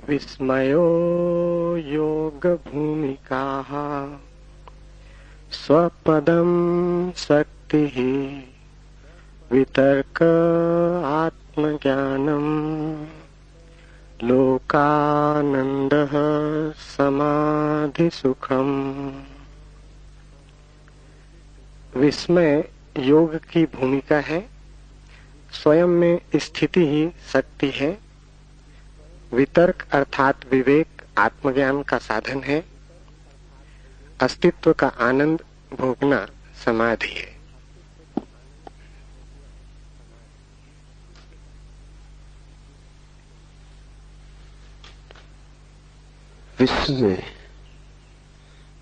विस्मयो योगभूमिकाः स्वपदं शक्तिः वितर्क आत्मज्ञानम् लोकानन्दः समाधिसुखम्। विस्मय योग की भूमिका है। स्वयं में स्थिति ही शक्ति है। वितर्क अर्थात विवेक आत्मज्ञान का साधन है। अस्तित्व का आनंद भोगना समाधि है। विस्मय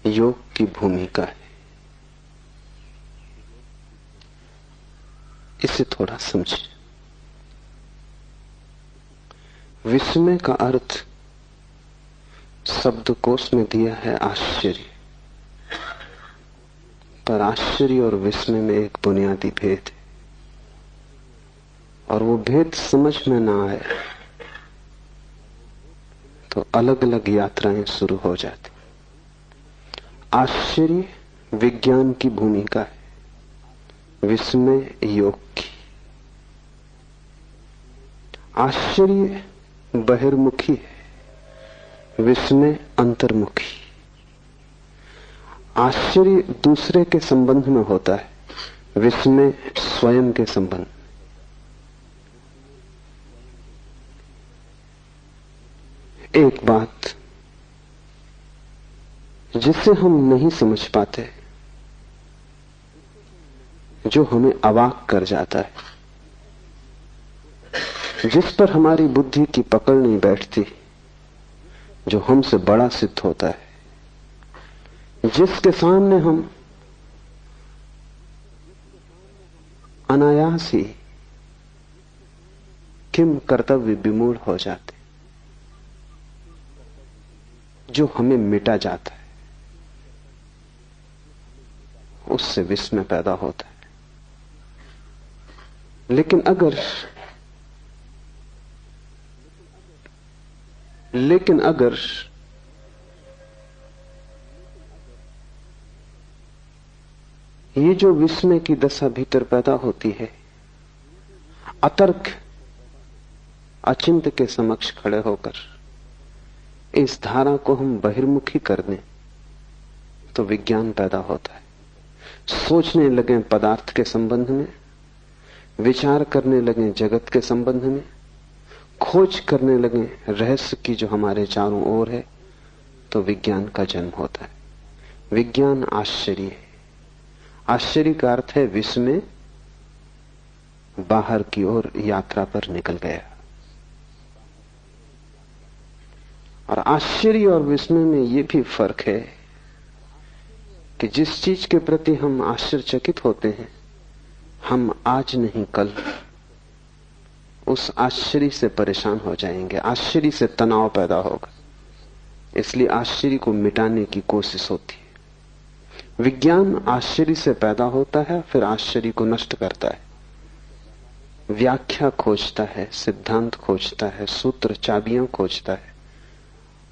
योग की भूमिका है। इसे थोड़ा समझें। विस्मय का अर्थ शब्दकोश में दिया है आश्चर्य, पर आश्चर्य और विस्मय में एक बुनियादी भेद है, और वो भेद समझ में ना आए तो अलग अलग यात्राएं शुरू हो जाती। आश्चर्य विज्ञान की भूमिका है, विस्मय योग की। आश्चर्य बहिर्मुखी है, विस्मय अंतर्मुखी। आश्चर्य दूसरे के संबंध में होता है, विस्मय स्वयं के संबंध। एक बात जिसे हम नहीं समझ पाते, जो हमें अवाक कर जाता है, जिस पर हमारी बुद्धि की पकड़ नहीं बैठती, जो हमसे बड़ा सिद्ध होता है, जिसके सामने हम अनायास ही किम कर्तव्य विमूढ़ हो जाते, जो हमें मिटा जाता है, उससे विस्मय पैदा होता है। लेकिन अगर ये जो विस्मय की दशा भीतर पैदा होती है, अतर्क अचिंत्य के समक्ष खड़े होकर इस धारा को हम बहिर्मुखी कर दें, तो विज्ञान पैदा होता है। सोचने लगे पदार्थ के संबंध में, विचार करने लगे जगत के संबंध में, खोज करने लगे रहस्य की जो हमारे चारों ओर है, तो विज्ञान का जन्म होता है। विज्ञान आश्चर्य है। आश्चर्य का अर्थ है विस्मय बाहर की ओर यात्रा पर निकल गया। और आश्चर्य और विस्मय में यह भी फर्क है कि जिस चीज के प्रति हम आश्चर्यचकित होते हैं, हम आज नहीं कल उस आश्चर्य से परेशान हो जाएंगे, आश्चर्य से तनाव पैदा होगा। इसलिए आश्चर्य को मिटाने की कोशिश होती है। विज्ञान आश्चर्य से पैदा होता है, फिर आश्चर्य को नष्ट करता है, व्याख्या खोजता है, सिद्धांत खोजता है, सूत्र चाबियां खोजता है,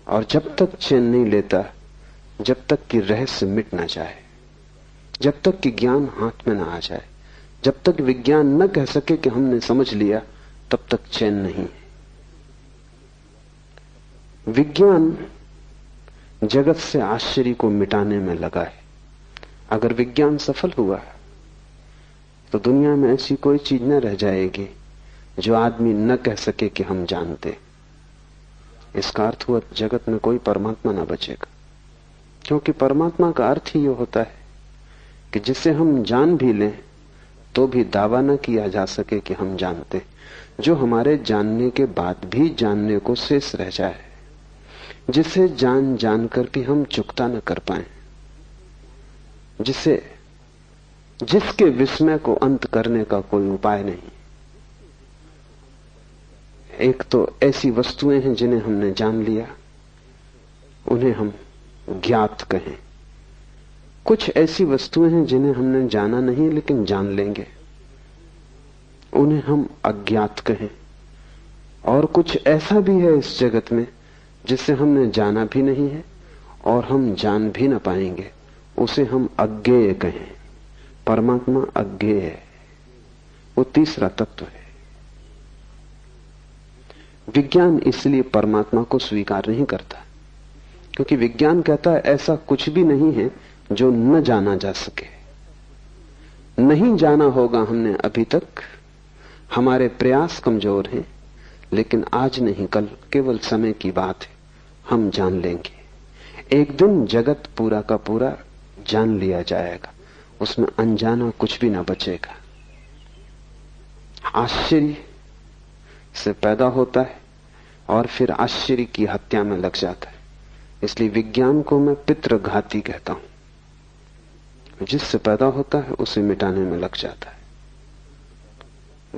और जब तक चैन नहीं लेता, जब तक कि रहस्य मिट ना जाए, जब तक कि ज्ञान हाथ में ना आ जाए, जब तक विज्ञान न कह सके कि हमने समझ लिया, तब तक चैन नहीं। विज्ञान जगत से आश्चर्य को मिटाने में लगा है। अगर विज्ञान सफल हुआ तो दुनिया में ऐसी कोई चीज न रह जाएगी जो आदमी न कह सके कि हम जानते। इसका अर्थ हुआ जगत में कोई परमात्मा न बचेगा, क्योंकि परमात्मा का अर्थ ही यह होता है कि जिसे हम जान भी लें तो भी दावा न किया जा सके कि हम जानते, जो हमारे जानने के बाद भी जानने को शेष रह जाए, जिसे जान जानकर भी हम चुकता न कर पाए, जिसके विस्मय को अंत करने का कोई उपाय नहीं। एक तो ऐसी वस्तुएं हैं जिन्हें हमने जान लिया, उन्हें हम ज्ञात कहें। कुछ ऐसी वस्तुएं हैं जिन्हें हमने जाना नहीं लेकिन जान लेंगे, उन्हें हम अज्ञात कहें। और कुछ ऐसा भी है इस जगत में जिसे हमने जाना भी नहीं है और हम जान भी न पाएंगे, उसे हम अज्ञेय कहें। परमात्मा अज्ञेय है, वो तीसरा तत्व है। विज्ञान इसलिए परमात्मा को स्वीकार नहीं करता, क्योंकि विज्ञान कहता है ऐसा कुछ भी नहीं है जो न जाना जा सके। नहीं जाना होगा हमने अभी तक, हमारे प्रयास कमजोर हैं, लेकिन आज नहीं कल, केवल समय की बात है, हम जान लेंगे। एक दिन जगत पूरा का पूरा जान लिया जाएगा, उसमें अनजाना कुछ भी ना बचेगा। आश्चर्य से पैदा होता है और फिर आश्चर्य की हत्या में लग जाता है। इसलिए विज्ञान को मैं पितृघाती कहता हूं। जिससे पैदा होता है उसे मिटाने में लग जाता है।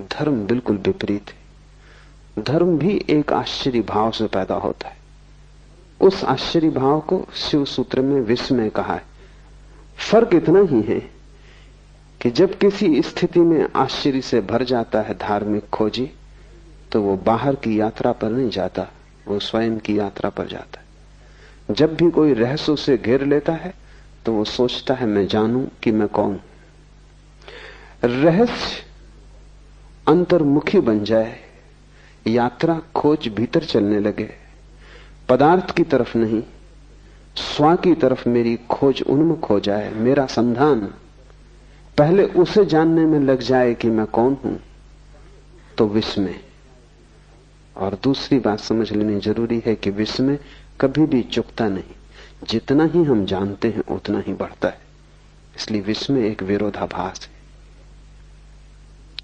धर्म बिल्कुल विपरीत है। धर्म भी एक आश्चर्य भाव से पैदा होता है। उस आश्चर्य भाव को शिव सूत्र में विस्मय कहा है। फर्क इतना ही है कि जब किसी स्थिति में आश्चर्य से भर जाता है धार्मिक खोजी, तो वो बाहर की यात्रा पर नहीं जाता, वो स्वयं की यात्रा पर जाता है। जब भी कोई रहस्य उसे घेर लेता है तो वो सोचता है मैं जानूं कि मैं कौन। रहस्य अंतर्मुखी बन जाए, यात्रा खोज भीतर चलने लगे, पदार्थ की तरफ नहीं स्व की तरफ मेरी खोज उन्मुख हो जाए, मेरा संधान पहले उसे जानने में लग जाए कि मैं कौन हूं, तो विस्मय। और दूसरी बात समझ लेनी जरूरी है कि विस्मय कभी भी चुकता नहीं, जितना ही हम जानते हैं उतना ही बढ़ता है। इसलिए विस्मय एक विरोधाभास है,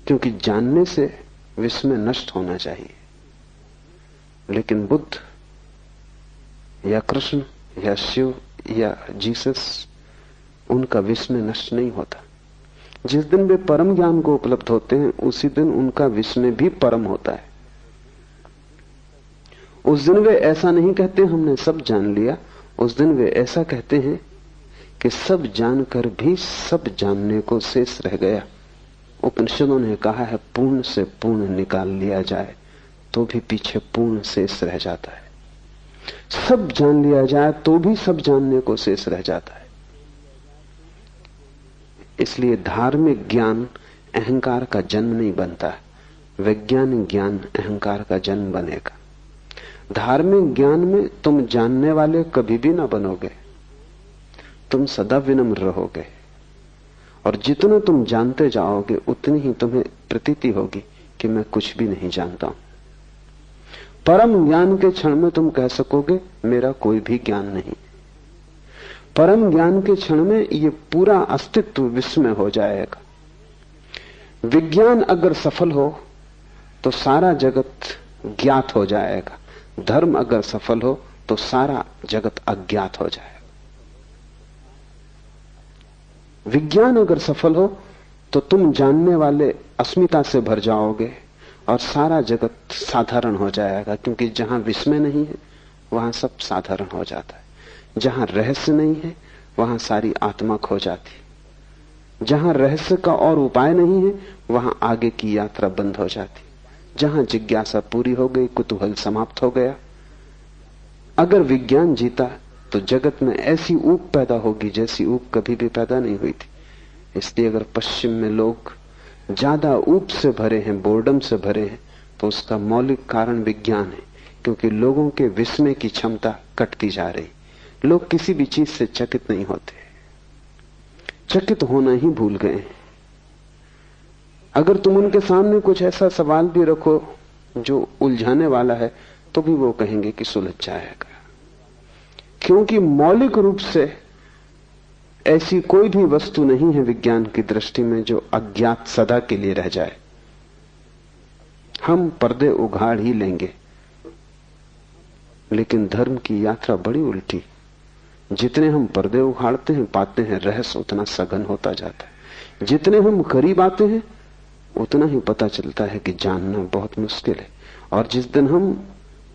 क्योंकि जानने से विस्मय नष्ट होना चाहिए। लेकिन बुद्ध या कृष्ण या शिव या जीसस, उनका विस्मय नष्ट नहीं होता। जिस दिन वे परम ज्ञान को उपलब्ध होते हैं उसी दिन उनका विस्मय भी परम होता है। उस दिन वे ऐसा नहीं कहते हमने सब जान लिया, उस दिन वे ऐसा कहते हैं कि सब जानकर भी सब जानने को शेष रह गया। उपनिषदों ने कहा है पूर्ण से पूर्ण निकाल लिया जाए तो भी पीछे पूर्ण शेष रह जाता है। सब जान लिया जाए तो भी सब जानने को शेष रह जाता है। इसलिए धार्मिक ज्ञान अहंकार का जन्म नहीं बनता, वैज्ञानिक ज्ञान अहंकार का जन्म बनेगा। धार्मिक ज्ञान में तुम जानने वाले कभी भी ना बनोगे, तुम सदा विनम्र रहोगे, और जितना तुम जानते जाओगे उतनी ही तुम्हें प्रतीति होगी कि मैं कुछ भी नहीं जानता हूं। परम ज्ञान के क्षण में तुम कह सकोगे मेरा कोई भी ज्ञान नहीं। परम ज्ञान के क्षण में ये पूरा अस्तित्व विस्मय हो जाएगा। विज्ञान अगर सफल हो तो सारा जगत ज्ञात हो जाएगा, धर्म अगर सफल हो तो सारा जगत अज्ञात हो जाएगा। विज्ञान अगर सफल हो तो तुम जानने वाले अस्मिता से भर जाओगे और सारा जगत साधारण हो जाएगा, क्योंकि जहां विस्मय नहीं है वहां सब साधारण हो जाता है। जहां रहस्य नहीं है वहां सारी आत्मा खो जाती। जहां रहस्य का और उपाय नहीं है वहां आगे की यात्रा बंद हो जाती। जहां जिज्ञासा पूरी हो गई, कुतूहल समाप्त हो गया। अगर विज्ञान जीता तो जगत में ऐसी ऊब पैदा होगी जैसी ऊब कभी भी पैदा नहीं हुई थी। इसलिए अगर पश्चिम में लोग ज्यादा ऊब से भरे हैं, बोर्डम से भरे हैं, तो उसका मौलिक कारण विज्ञान है, क्योंकि लोगों के विस्मय की क्षमता कटती जा रही। लोग किसी भी चीज से चकित नहीं होते, चकित होना ही भूल गए। अगर तुम उनके सामने कुछ ऐसा सवाल भी रखो जो उलझाने वाला है तो भी वो कहेंगे कि सुलझ जाएगा, क्योंकि मौलिक रूप से ऐसी कोई भी वस्तु नहीं है विज्ञान की दृष्टि में जो अज्ञात सदा के लिए रह जाए। हम पर्दे उघाड़ ही लेंगे, लेकिन धर्म की यात्रा बड़ी उल्टी। जितने हम पर्दे उखाड़ते हैं पाते हैं रहस्य उतना सघन होता जाता है। जितने हम करीब आते हैं उतना ही पता चलता है कि जानना बहुत मुश्किल है। और जिस दिन हम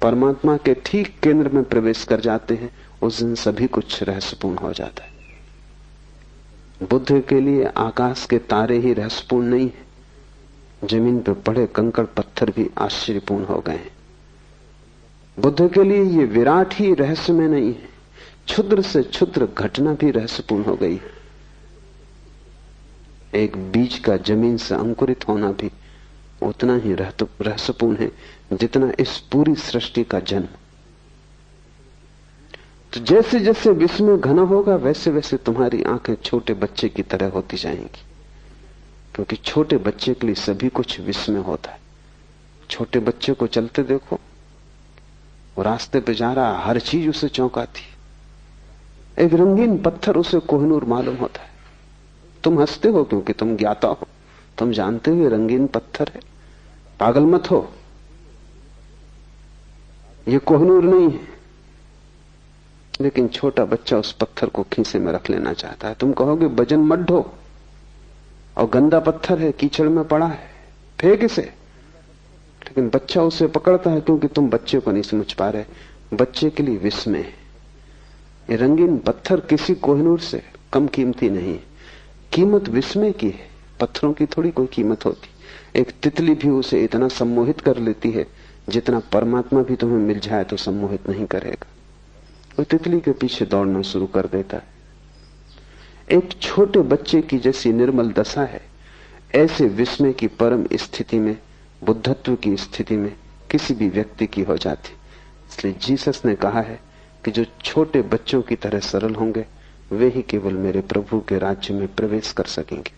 परमात्मा के ठीक केंद्र में प्रवेश कर जाते हैं उस दिन सभी कुछ रहस्यपूर्ण हो जाता है। बुद्ध के लिए आकाश के तारे ही रहस्यपूर्ण नहीं है, जमीन पर पड़े कंकड़ पत्थर भी आश्चर्यपूर्ण हो गए हैं। बुद्ध के लिए ये विराट ही रहस्य में नहीं है, क्षुद्र से क्षुद्र घटना भी रहस्यपूर्ण हो गई। एक बीज का जमीन से अंकुरित होना भी उतना ही रहस्यपूर्ण है जितना इस पूरी सृष्टि का जन्म। तो जैसे जैसे विस्मय घना होगा वैसे वैसे तुम्हारी आंखें छोटे बच्चे की तरह होती जाएंगी, क्योंकि छोटे बच्चे के लिए सभी कुछ विस्मय होता है। छोटे बच्चे को चलते देखो, वो रास्ते पे जा रहा, हर चीज उसे चौंकाती। एक रंगीन पत्थर उसे कोहिनूर मालूम होता है। तुम हंसते हो क्योंकि तुम ज्ञाता हो, तुम जानते हो ये रंगीन पत्थर है, पागल मत हो, ये कोहिनूर नहीं है। लेकिन छोटा बच्चा उस पत्थर को खीसे में रख लेना चाहता है। तुम कहोगे वजन मत ढो, और गंदा पत्थर है, कीचड़ में पड़ा है, फेंक इसे। लेकिन बच्चा उसे पकड़ता है क्योंकि तुम बच्चे को नहीं समझ पा रहे। बच्चे के लिए विस्मय है। ये रंगीन पत्थर किसी कोहिनूर से कम कीमती नहीं है। कीमत विस्मय की है, पत्थरों की थोड़ी कोई कीमत होती। एक तितली भी उसे इतना सम्मोहित कर लेती है जितना परमात्मा भी तुम्हें मिल जाए तो सम्मोहित नहीं करेगा। वो तितली के पीछे दौड़ना शुरू कर देता है। एक छोटे बच्चे की जैसी निर्मल दशा है, ऐसे विस्मय की परम स्थिति में, बुद्धत्व की स्थिति में किसी भी व्यक्ति की हो जाती। इसलिए जीसस ने कहा है कि जो छोटे बच्चों की तरह सरल होंगे वे ही केवल मेरे प्रभु के राज्य में प्रवेश कर सकेंगे।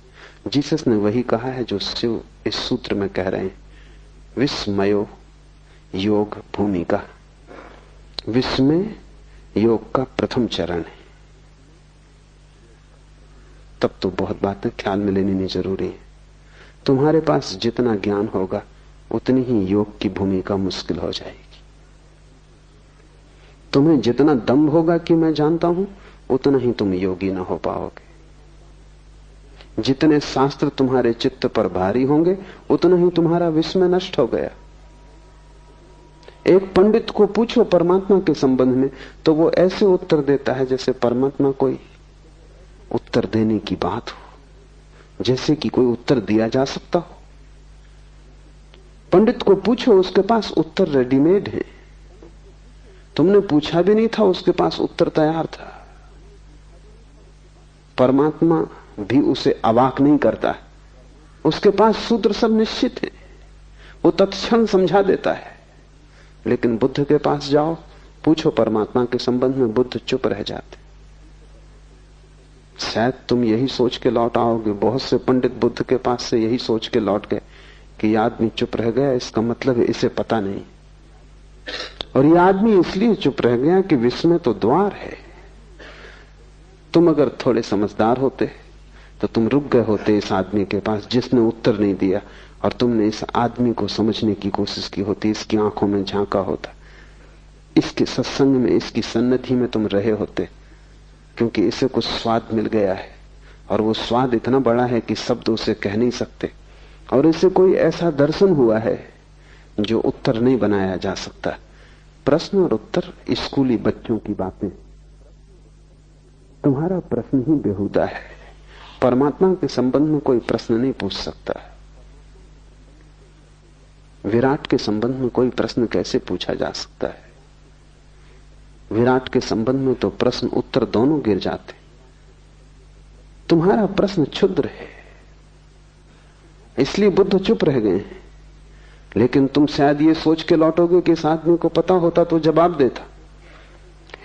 जीसस ने वही कहा है जो शिव इस सूत्र में कह रहे हैं, विस्मयो योग भूमिका। विस्मय योग का प्रथम चरण है। तब तो बहुत बातें ख्याल में लेनी नहीं जरूरी है। तुम्हारे पास जितना ज्ञान होगा उतनी ही योग की भूमिका मुश्किल हो जाएगी। तुम्हें जितना दम होगा कि मैं जानता हूं, उतना ही तुम योगी ना हो पाओगे। जितने शास्त्र तुम्हारे चित्त पर भारी होंगे उतना ही तुम्हारा विस्मय नष्ट हो गया। एक पंडित को पूछो परमात्मा के संबंध में तो वो ऐसे उत्तर देता है जैसे परमात्मा कोई उत्तर देने की बात हो, जैसे कि कोई उत्तर दिया जा सकता हो। पंडित को पूछो, उसके पास उत्तर रेडीमेड है। तुमने पूछा भी नहीं था, उसके पास उत्तर तैयार था। परमात्मा भी उसे अवाक नहीं करता है, उसके पास सूत्र सब निश्चित है, वो तत्क्षण समझा देता है। लेकिन बुद्ध के पास जाओ, पूछो परमात्मा के संबंध में, बुद्ध चुप रह जाते। शायद तुम यही सोच के लौट आओगे, बहुत से पंडित बुद्ध के पास से यही सोच के लौट गए कि यह आदमी चुप रह गया, इसका मतलब है इसे पता नहीं। और यह आदमी इसलिए चुप रह गया कि विस्मय तो द्वार है। तुम अगर थोड़े समझदार होते तो तुम रुक गए होते इस आदमी के पास जिसने उत्तर नहीं दिया, और तुमने इस आदमी को समझने की कोशिश की होती, इसकी आंखों में झांका होता, इसके सत्संग में, इसकी सन्निधि में तुम रहे होते, क्योंकि इसे कुछ स्वाद मिल गया है और वो स्वाद इतना बड़ा है कि शब्द उसे कह नहीं सकते, और इसे कोई ऐसा दर्शन हुआ है जो उत्तर नहीं बनाया जा सकता। प्रश्न और उत्तर स्कूली बच्चों की बातें। तुम्हारा प्रश्न ही बेहुदा है। परमात्मा के संबंध में कोई प्रश्न नहीं पूछ सकता। विराट के संबंध में कोई प्रश्न कैसे पूछा जा सकता है? विराट के संबंध में तो प्रश्न उत्तर दोनों गिर जाते। तुम्हारा प्रश्न क्षुद्र है, इसलिए बुद्ध चुप रह गए हैं। लेकिन तुम शायद ये सोच के लौटोगे कि इस आदमी को पता होता तो जवाब देता।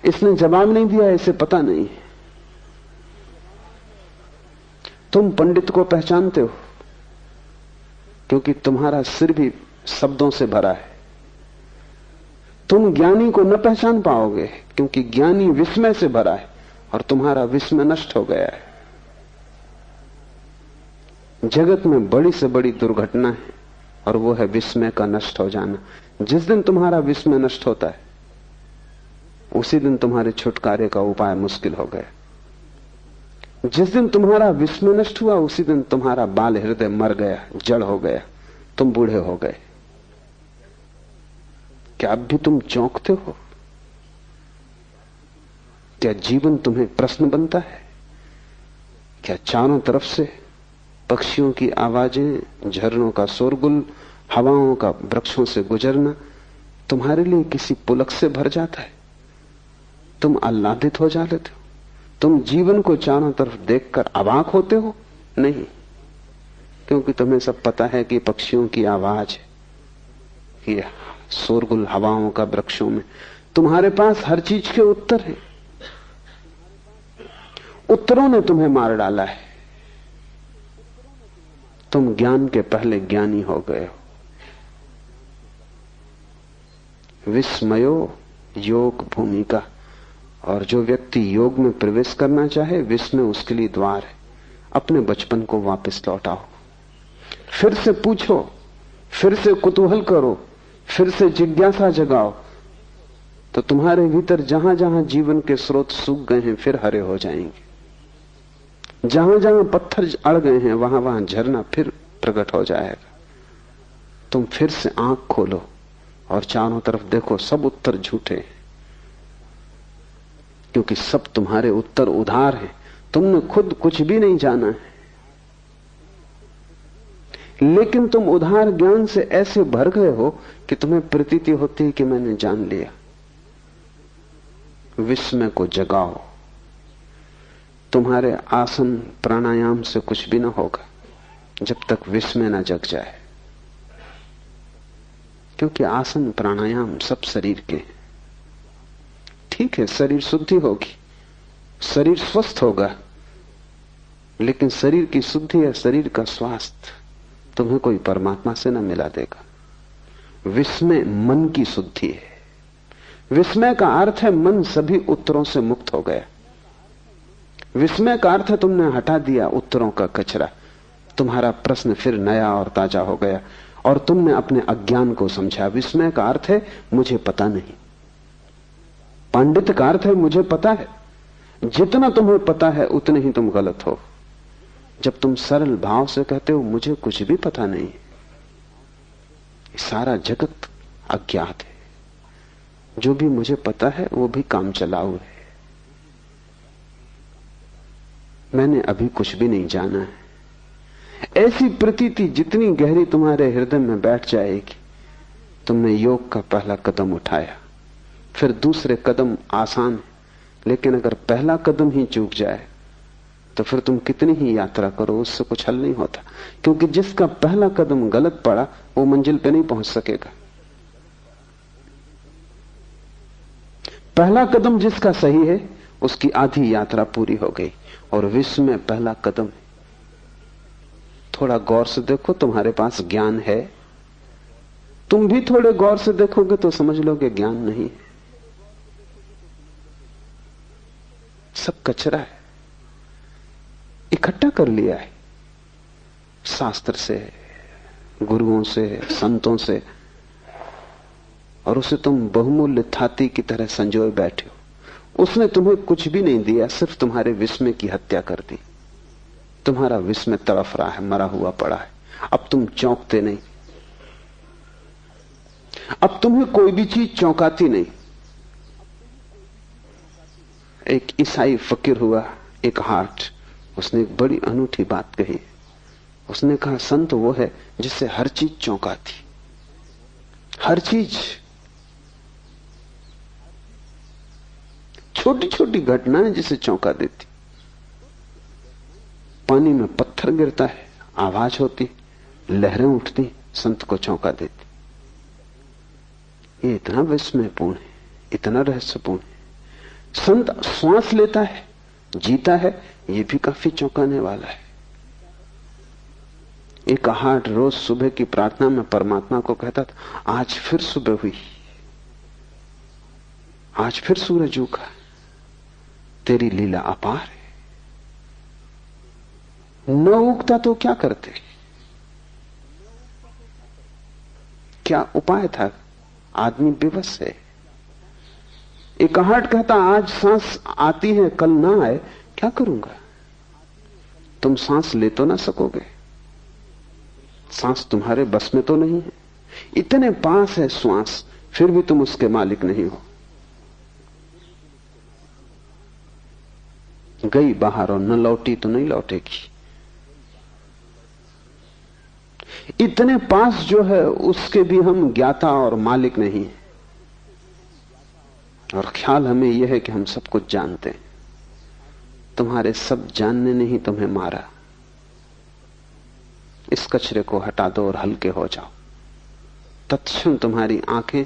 इसने जवाब नहीं दिया, इसे पता नहीं। तुम पंडित को पहचानते हो क्योंकि तुम्हारा सिर भी शब्दों से भरा है। तुम ज्ञानी को न पहचान पाओगे क्योंकि ज्ञानी विस्मय से भरा है और तुम्हारा विस्मय नष्ट हो गया है। जगत में बड़ी से बड़ी दुर्घटना है और वो है विस्मय का नष्ट हो जाना। जिस दिन तुम्हारा विस्मय नष्ट होता है उसी दिन तुम्हारे छुटकारे का उपाय मुश्किल हो गया। जिस दिन तुम्हारा विस्मय नष्ट हुआ उसी दिन तुम्हारा बाल हृदय मर गया, जड़ हो गया, तुम बूढ़े हो गए। क्या अब भी तुम चौंकते हो? क्या जीवन तुम्हें प्रश्न बनता है? क्या चारों तरफ से पक्षियों की आवाजें, झरनों का शोरगुल, हवाओं का वृक्षों से गुजरना, तुम्हारे लिए किसी पुलक से भर जाता है, तुम आह्लादित हो जाते हो, तुम जीवन को चारों तरफ देखकर अवाक होते हो? नहीं, क्योंकि तुम्हें सब पता है कि पक्षियों की आवाज है, कि शोरगुल हवाओं का वृक्षों में। तुम्हारे पास हर चीज के उत्तर हैं। उत्तरों ने तुम्हें मार डाला है। तुम ज्ञान के पहले ज्ञानी हो गए हो। विस्मयो योग भूमिका। और जो व्यक्ति योग में प्रवेश करना चाहे, विस्मय उसके लिए द्वार है। अपने बचपन को वापस लौटाओ, फिर से पूछो, फिर से कुतूहल करो, फिर से जिज्ञासा जगाओ, तो तुम्हारे भीतर जहां जहां जीवन के स्रोत सूख गए हैं फिर हरे हो जाएंगे। जहां जहां पत्थर अड़ गए हैं वहां वहां झरना फिर प्रकट हो जाएगा। तुम फिर से आंख खोलो और चारों तरफ देखो, सब उत्तर झूठे हैं, क्योंकि सब तुम्हारे उत्तर उधार हैं। तुमने खुद कुछ भी नहीं जाना है, लेकिन तुम उधार ज्ञान से ऐसे भर गए हो कि तुम्हें प्रतीति होती है कि मैंने जान लिया। विस्मय को जगाओ। तुम्हारे आसन प्राणायाम से कुछ भी ना होगा जब तक विस्मय ना जग जाए, क्योंकि आसन प्राणायाम सब शरीर के हैं। ठीक है, शरीर शुद्धि होगी, शरीर स्वस्थ होगा, लेकिन शरीर की शुद्धि या शरीर का स्वास्थ्य तुम्हें कोई परमात्मा से न मिला देगा। विस्मय मन की शुद्धि है। विस्मय का अर्थ है मन सभी उत्तरों से मुक्त हो गया। विस्मय का अर्थ है तुमने हटा दिया उत्तरों का कचरा, तुम्हारा प्रश्न फिर नया और ताजा हो गया और तुमने अपने अज्ञान को समझा। विस्मय का अर्थ है मुझे पता नहीं। पांडित्य का अर्थ है मुझे पता है। जितना तुम्हें पता है उतने ही तुम गलत हो। जब तुम सरल भाव से कहते हो मुझे कुछ भी पता नहीं, सारा जगत अज्ञात है, जो भी मुझे पता है वो भी काम चलाऊ है, मैंने अभी कुछ भी नहीं जाना है, ऐसी प्रतीति जितनी गहरी तुम्हारे हृदय में बैठ जाएगी, तुमने योग का पहला कदम उठाया। फिर दूसरे कदम आसान है, लेकिन अगर पहला कदम ही चूक जाए तो फिर तुम कितनी ही यात्रा करो, उससे कुछ हल नहीं होता, क्योंकि जिसका पहला कदम गलत पड़ा वो मंजिल पे नहीं पहुंच सकेगा। पहला कदम जिसका सही है उसकी आधी यात्रा पूरी हो गई। और विश्व में पहला कदम है। थोड़ा गौर से देखो, तुम्हारे पास ज्ञान है। तुम भी थोड़े गौर से देखोगे तो समझ लोगे ज्ञान नहीं है, सब कचरा है, इकट्ठा कर लिया है शास्त्र से, गुरुओं से, संतों से, और उसे तुम बहुमूल्य थाती की तरह संजोए बैठे हो। उसने तुम्हें कुछ भी नहीं दिया, सिर्फ तुम्हारे विस्मय की हत्या कर दी। तुम्हारा विस्मय तड़फ रहा है, मरा हुआ पड़ा है। अब तुम चौंकते नहीं, अब तुम्हें कोई भी चीज चौंकाती नहीं। एक ईसाई फकीर हुआ, एक हार्ट, उसने एक बड़ी अनूठी बात कही। उसने कहा संत वो है जिससे हर चीज चौंकाती, हर चीज, छोटी छोटी घटनाएं जिसे चौंका देती। पानी में पत्थर गिरता है, आवाज होती, लहरें उठती, संत को चौंका देती। ये इतना विस्मयपूर्ण है, इतना रहस्यपूर्ण है। संत श्वास लेता है, जीता है, ये भी काफी चौंकाने वाला है। एक हार्ट रोज सुबह की प्रार्थना में परमात्मा को कहता था, आज फिर सुबह हुई, आज फिर सूरज उगा, तेरी लीला अपार है। न उगता तो क्या करते, क्या उपाय था? आदमी बेबस है। एक हार्ट कहता, आज सांस आती है, कल ना आए, क्या करूंगा? तुम सांस ले तो ना सकोगे, सांस तुम्हारे बस में तो नहीं है। इतने पास है श्वास, फिर भी तुम उसके मालिक नहीं हो। गई बाहर और न लौटी तो नहीं लौटेगी। इतने पास जो है उसके भी हम ज्ञाता और मालिक नहीं है। और ख्याल हमें यह है कि हम सब कुछ जानते हैं। तुम्हारे सब जानने ने ही तुम्हें मारा। इस कचरे को हटा दो और हल्के हो जाओ। तत्क्षण तुम्हारी आंखें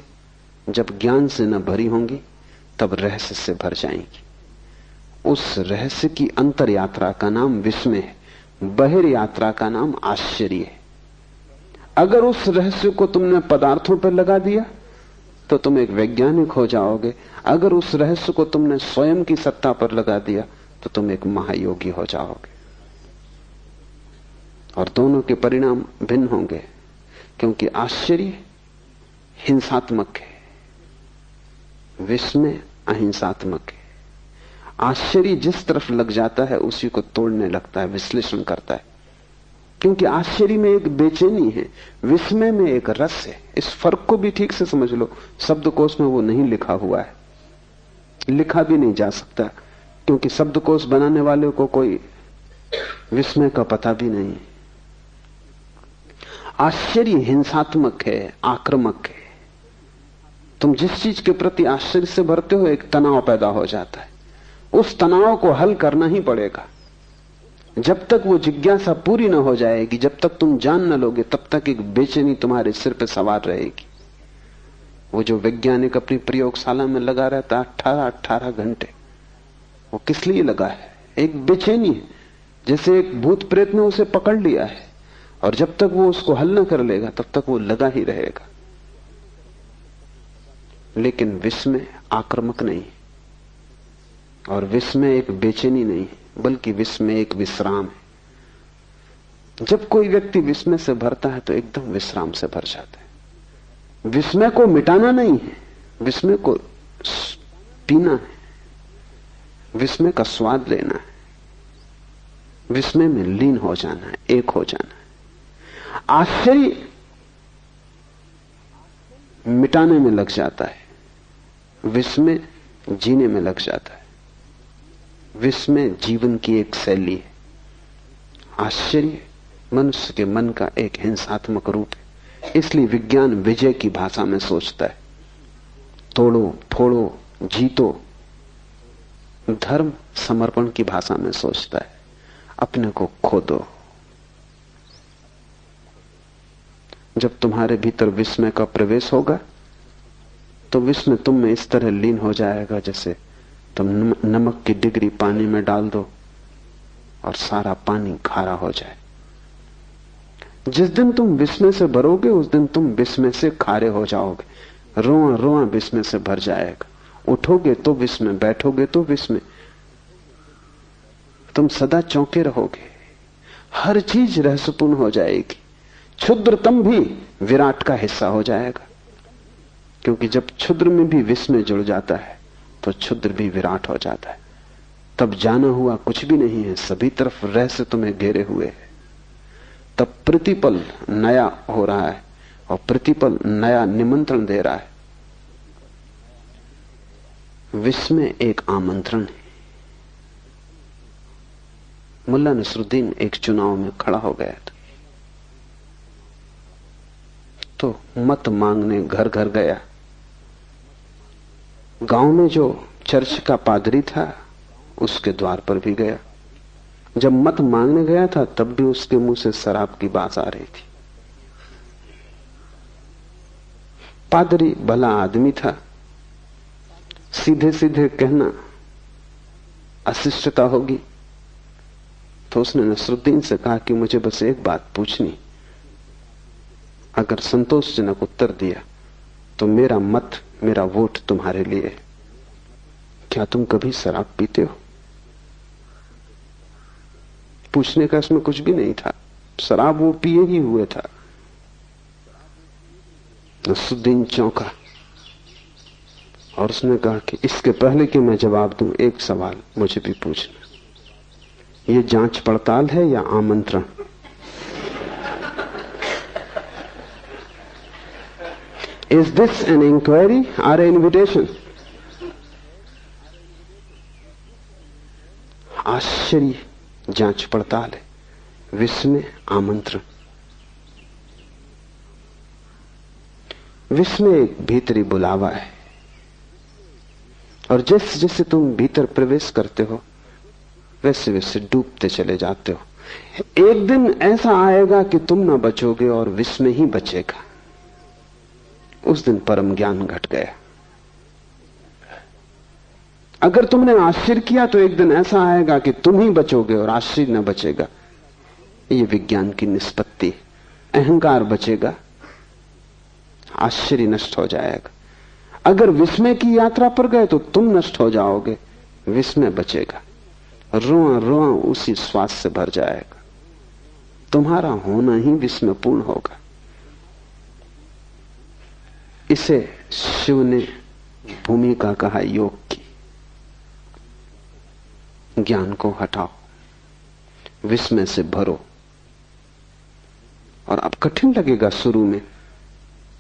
जब ज्ञान से न भरी होंगी तब रहस्य से भर जाएंगी। उस रहस्य की अंतर यात्रा का नाम विस्मय है, बहिर यात्रा का नाम आश्चर्य है। अगर उस रहस्य को तुमने पदार्थों पर लगा दिया तो तुम एक वैज्ञानिक हो जाओगे। अगर उस रहस्य को तुमने स्वयं की सत्ता पर लगा दिया तो तुम एक महायोगी हो जाओगे। और दोनों के परिणाम भिन्न होंगे, क्योंकि आश्चर्य हिंसात्मक है, विस्मय अहिंसात्मक है। आश्चर्य जिस तरफ लग जाता है उसी को तोड़ने लगता है, विश्लेषण करता है, क्योंकि आश्चर्य में एक बेचैनी है, विस्मय में एक रस है। इस फर्क को भी ठीक से समझ लो। शब्दकोश में वो नहीं लिखा हुआ है, लिखा भी नहीं जा सकता, क्योंकि शब्दकोश बनाने वाले को कोई विस्मय का पता भी नहीं। आश्चर्य हिंसात्मक है, आक्रामक है। तुम जिस चीज के प्रति आश्चर्य से भरते हो एक तनाव पैदा हो जाता है। उस तनाव को हल करना ही पड़ेगा। जब तक वो जिज्ञासा पूरी ना हो जाएगी, जब तक तुम जान न लोगे, तब तक एक बेचैनी तुम्हारे सिर पे सवार रहेगी। वो जो वैज्ञानिक अपनी प्रयोगशाला में लगा रहता है 18 घंटे, वो किस लिए लगा है? एक बेचैनी है, जैसे एक भूत प्रेत ने उसे पकड़ लिया है, और जब तक वो उसको हल न कर लेगा तब तक वो लगा ही रहेगा। लेकिन विस्मय आक्रामक नहीं, और विस्मय एक बेचैनी नहीं, बल्कि विस्मय एक विश्राम है। जब कोई व्यक्ति विस्मय से भरता है तो एकदम विश्राम से भर जाता है। विस्मय को मिटाना नहीं है, विस्मय को पीना है, विस्मय का स्वाद लेना है, विस्मय में लीन हो जाना है, एक हो जाना है। आश्चर्य मिटाने में लग जाता है, विस्मय जीने में लग जाता है। विस्मय जीवन की एक शैली है, आश्चर्य मनुष्य के मन का एक हिंसात्मक रूप है। इसलिए विज्ञान विजय की भाषा में सोचता है, तोड़ो फोड़ो जीतो। धर्म समर्पण की भाषा में सोचता है, अपने को खो दो। जब तुम्हारे भीतर विस्मय का प्रवेश होगा तो विस्मय तुम में इस तरह लीन हो जाएगा जैसे तुम नमक की डिग्री पानी में डाल दो और सारा पानी खारा हो जाए। जिस दिन तुम विस्मय से भरोगे उस दिन तुम विस्मय से खारे हो जाओगे। रोआ रोआ विस्मय से भर जाएगा। उठोगे तो विस्मय, बैठोगे तो विस्मय, तुम सदा चौंके रहोगे। हर चीज रहस्यपूर्ण हो जाएगी। क्षुद्रतम भी विराट का हिस्सा हो जाएगा, क्योंकि जब क्षुद्र में भी विस्मय जुड़ जाता है तो क्षुद्र भी विराट हो जाता है। तब जाना हुआ कुछ भी नहीं है, सभी तरफ रहस्य तुम्हें घेरे हुए है। तब प्रतिपल नया हो रहा है और प्रतिपल नया निमंत्रण दे रहा है। विस्मय एक आमंत्रण है। मुल्ला नसरुद्दीन एक चुनाव में खड़ा हो गया था, तो मत मांगने घर घर गया। गांव में जो चर्च का पादरी था उसके द्वार पर भी गया। जब मत मांगने गया था तब भी उसके मुंह से शराब की बात आ रही थी। पादरी भला आदमी था, सीधे सीधे कहना अशिष्टता होगी, तो उसने नसरुद्दीन से कहा कि मुझे बस एक बात पूछनी, अगर संतोषजनक उत्तर दिया तो मेरा मत, मेरा वोट तुम्हारे लिए। क्या तुम कभी शराब पीते हो? पूछने का इसमें कुछ भी नहीं था, शराब वो पिए ही हुए था। नसरुद्दीन चौंका और उसने कहा कि इसके पहले कि मैं जवाब दूं, एक सवाल मुझे भी पूछना। ये जांच पड़ताल है या आमंत्रण? Is this an inquiry or an invitation? आश्चर्य जांच पड़ताल है, विस्मय आमंत्रण। विस्मय एक भीतरी बुलावा है, और जैसे जैसे तुम भीतर प्रवेश करते हो वैसे वैसे डूबते चले जाते हो। एक दिन ऐसा आएगा कि तुम ना बचोगे और विश्व में ही बचेगा। उस दिन परम ज्ञान घट गया। अगर तुमने आश्चर्य किया तो एक दिन ऐसा आएगा कि तुम ही बचोगे और आश्चर्य न बचेगा। ये विज्ञान की निष्पत्ति है। अहंकार बचेगा, आश्चर्य नष्ट हो जाएगा। अगर विस्मय की यात्रा पर गए तो तुम नष्ट हो जाओगे, विस्मय बचेगा। रोआ रोआ उसी श्वास से भर जाएगा। तुम्हारा होना ही विस्मयपूर्ण होगा। इसे शिव ने भूमिका कहा योग की। ज्ञान को हटाओ, विस्मय से भरो। और अब कठिन लगेगा शुरू में,